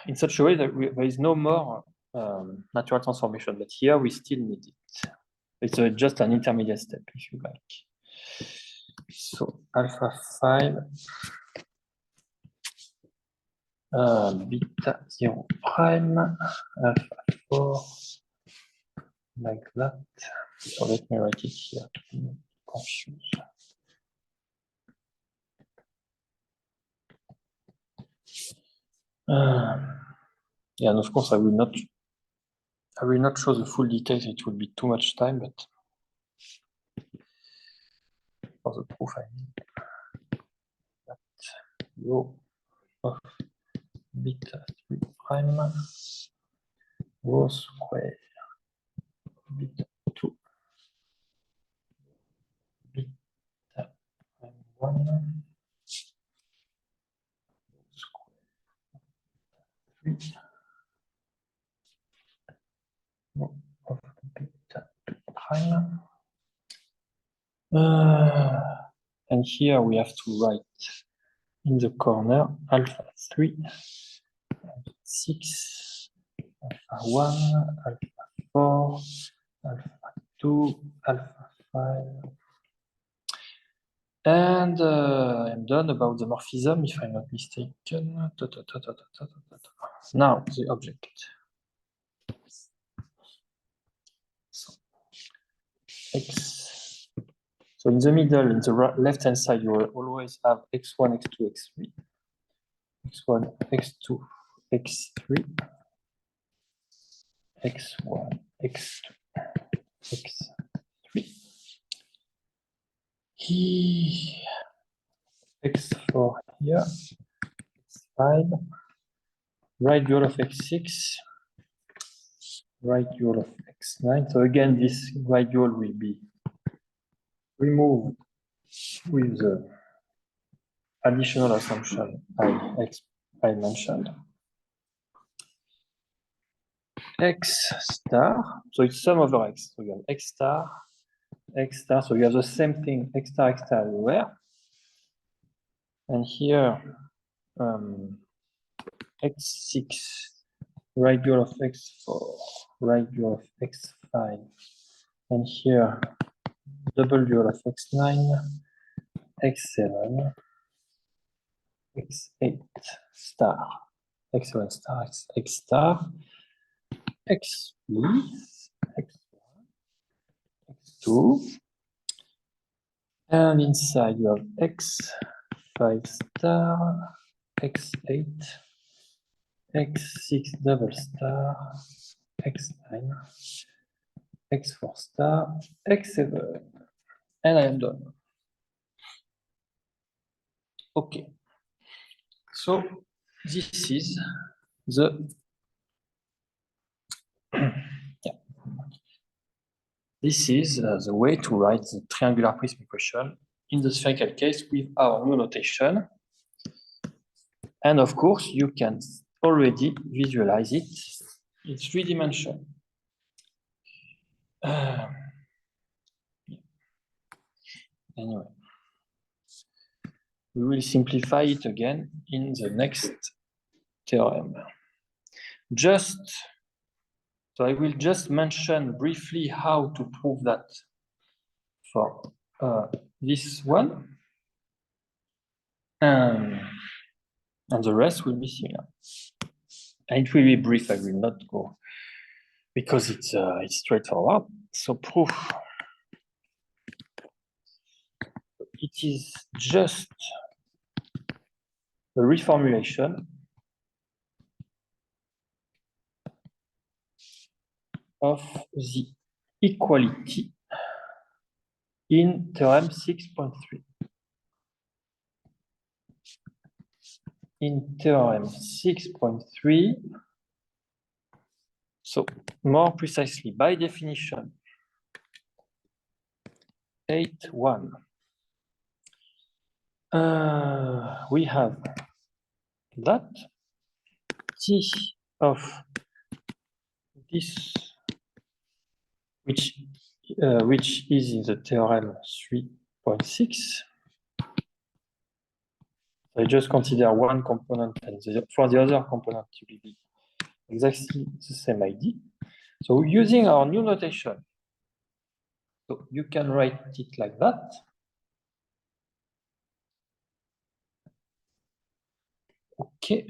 in such a way that there is no more natural transformation, but here we still need it. It's just an intermediate step, if you like. So alpha 5, beta 0 prime, alpha 4, like that. So let me write it here to be confused. Yeah, and of course I will not show the full details. It will be too much time, but for the proof I need that rho of beta 3 prime rho square beta 2 beta prime 1 square 3 rho of beta 2 prime. And here we have to write in the corner alpha 3, alpha 6, alpha 1, alpha 4, alpha 2, alpha 5. And I'm done about the morphism, if I'm not mistaken. Now the object. So, X. So in the middle, in the left-hand side, you will always have x1, x2, x3, x1, x2, x3, x1, x2, x3. X4 here, x5, right dual of x6, right dual of x9. So again, this right dual will be removed with the additional assumption I mentioned. X star, so it's sum over x. So you have x star, so you have the same thing, x star everywhere. And here, x6, right dual of x4, right dual of x5. And here, double dual of x9, x7, x8 star, x7 star, x star, x3, x1, x2, and inside you have x5 star, x8, x6 double star, x9, x4 star, x7, and I am done. Okay, so this is the This is the way to write the triangular prism equation in the spherical case with our new notation. And of course, you can already visualize it in 3 dimensions. Anyway, we will simplify it again in the next theorem. So I will just mention briefly how to prove that for this one. And the rest will be similar. And it will be brief, I will not go, because it's straightforward. So proof. It is just a reformulation of the equality in theorem 6.3. In theorem 6.3, so more precisely, by definition, 8.1, we have that T of this, which is in the theorem 3.6. I just consider one component, and for the other component, it will be exactly the same idea. So using our new notation, so you can write it like that. Okay.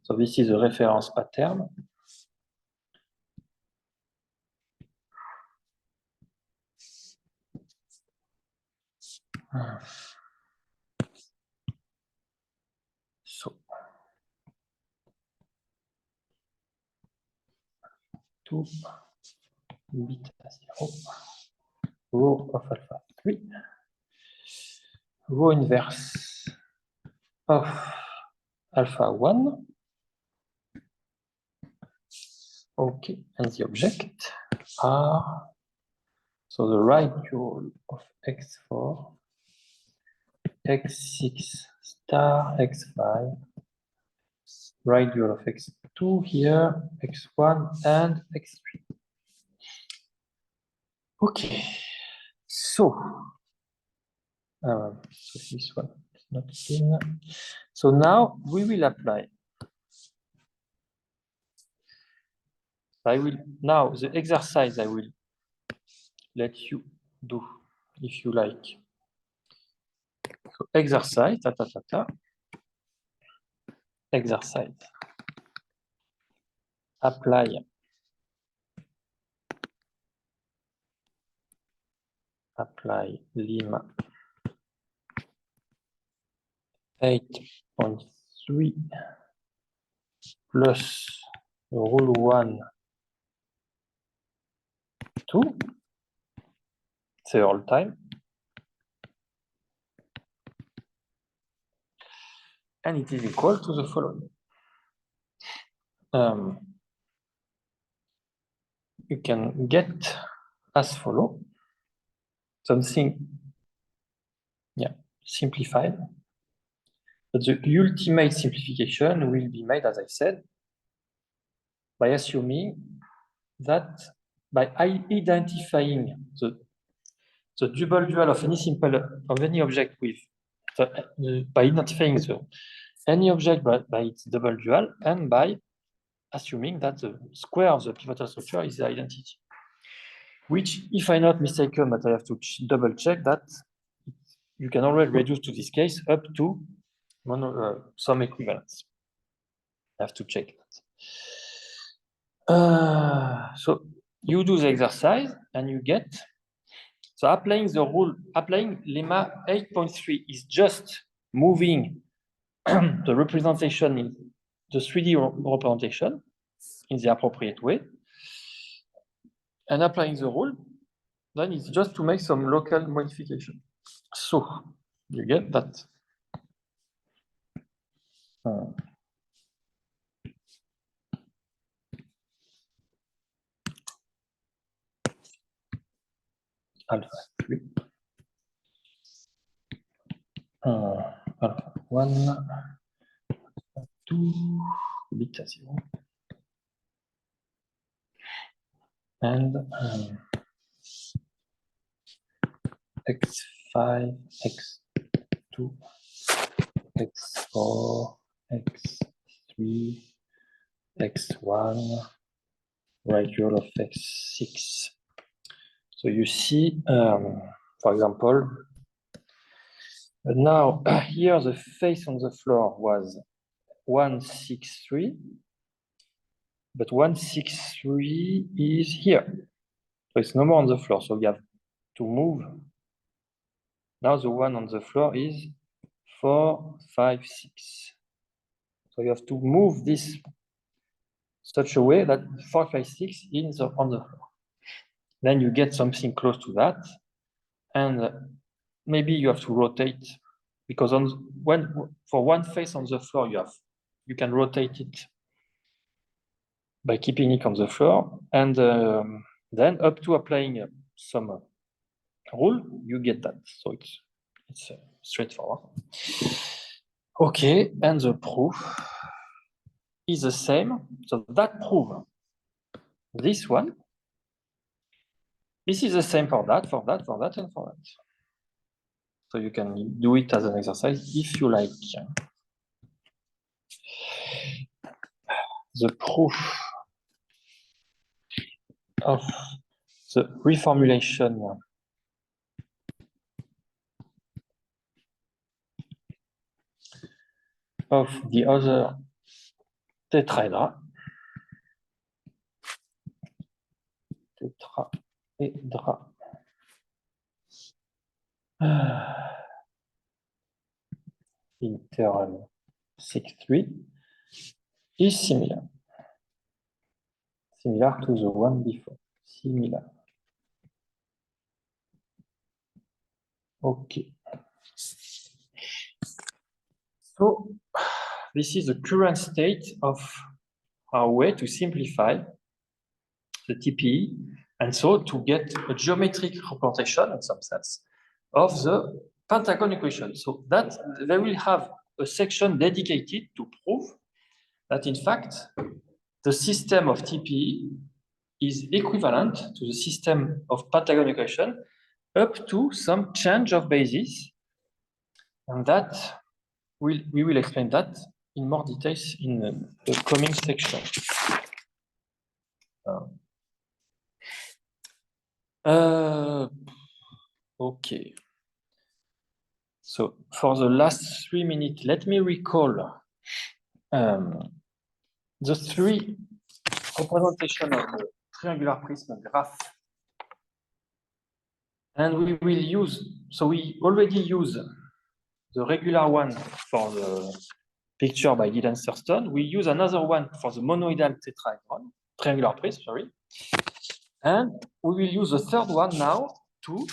So this is a reference pattern. So 2 beta 0, row of alpha 3, row inverse of alpha 1. Okay, and the object are, so the right dual of x4, x6 star x5, right dual of x2 here, x1 and x3. Okay, so this one is not in. So now we will apply. Now the exercise I will let you do if you like. So exercise, exercise. Apply lim 8.3 plus rule 1 2 several times. And it is equal to the following. You can get as follow something, simplified. But the ultimate simplification will be made, as I said, by assuming that by identifying the double dual of any object with by identifying any object by its double dual, and by assuming that the square of the pivotal structure is the identity. Which, if I'm not mistaken, but I have to double check that, you can already reduce to this case up to some equivalence. I have to check that. So you do the exercise and you get, so applying the rule, applying lemma 8.3 is just moving the representation in the 3D representation in the appropriate way. And applying the rule, then it's just to make some local modification. So you get that. alpha 3, alpha 1, 2, beta 0, and x5, x2, x4, x3, x1, radial of x6. So you see, for example, now here the face on the floor was 163, but 163 is here. So it's no more on the floor. So we have to move. Now the one on the floor is 4, 5, 6. So you have to move this such a way that 4, 5, 6 is on the floor. Then you get something close to that. And maybe you have to rotate, because for one face on the floor, you can rotate it by keeping it on the floor, and then up to applying some rule, you get that. So it's straightforward. Okay, and the proof is the same. So that proof, this one, this is the same for that, and for that. So you can do it as an exercise if you like. The proof of the reformulation of the other tetraedra. Interval 6-3 is similar to the one before. Similar. Okay. So this is the current state of our way to simplify the TPE, and so to get a geometric representation in some sense of the Pentagon equation. So that they will have a section dedicated to prove that in fact the system of TPE is equivalent to the system of Pentagon equation up to some change of basis, and that we will explain that in more details in the coming section. Okay. So for the last 3 minutes, let me recall the 3 representations of the triangular prism graph. And we will use, so we already use the regular one for the picture by Dylan Thurston. We use another one for the monoidal tetrahedron, triangular prism, sorry. And we will use the third one now to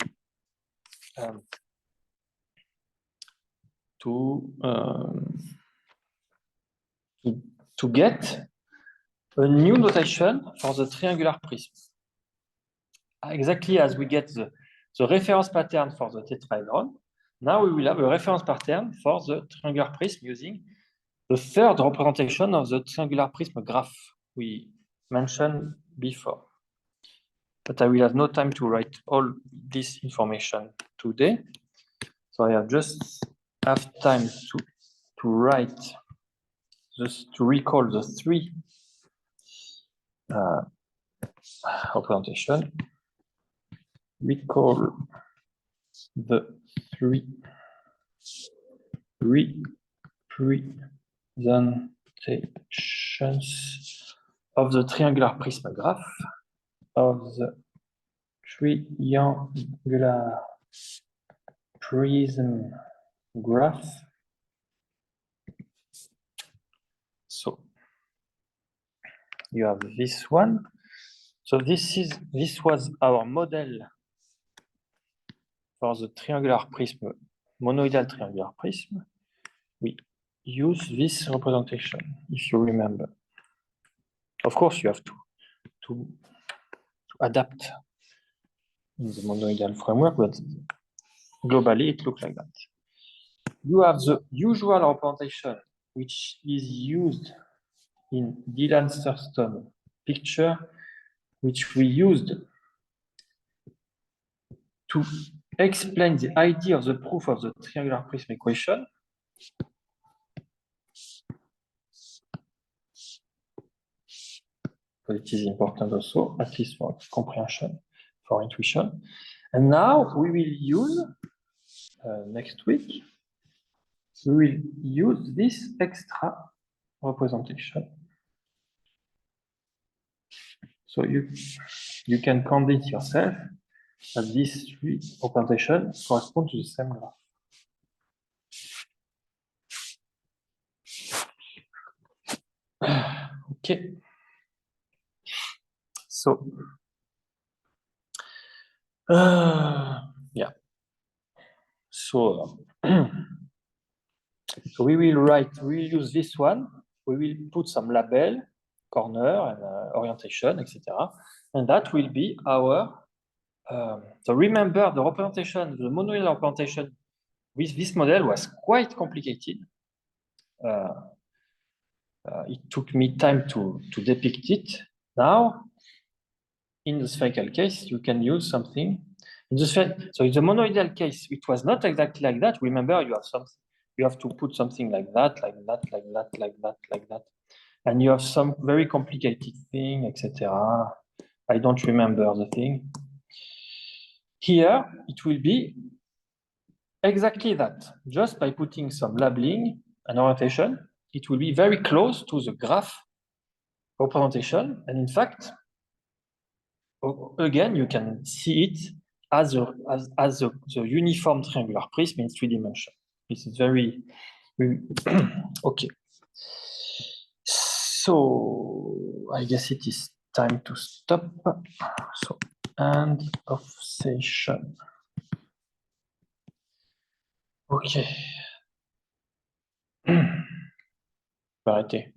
get a new notation for the triangular prism. Exactly as we get the reference pattern for the tetrahedron, now we will have a reference pattern for the triangular prism using the third representation of the triangular prism graph we mentioned before. But I will have no time to write all this information today. So I have just time to write, just to recall the 3 representation. Recall the 3 representations of the triangular prism graph of the triangular prism graph. So you have this one. So this was our model for the triangular prism, monoidal triangular prism. We use this representation, if you remember. Of course, you have to adapt in the monoidal framework, but globally it looks like that. You have the usual representation, which is used in Dylan Thurston picture, which we used to explain the idea of the proof of the triangular prism equation. But it is important also, at least for comprehension, for intuition. And now we will use, next week, we will use this extra representation. So you can convince yourself that these three representations correspond to the same graph. Okay. So, yeah. So, so we will use this one. We will put some label, corner, and orientation, etc. And that will be our. So remember the representation, the monoidal representation with this model was quite complicated. It took me time to depict it. Now, in the spherical case, you can use something. So in the monoidal case, it was not exactly like that. Remember, you have to put something like that, like that, like that, like that, like that. And you have some very complicated thing, etc. I don't remember the thing. Here, it will be exactly that. Just by putting some labeling and orientation, it will be very close to the graph representation. And in fact, again, you can see it as the uniform triangular prism in 3 dimensions. This is very okay. So I guess it is time to stop. So end of session. Okay. Arrêtez.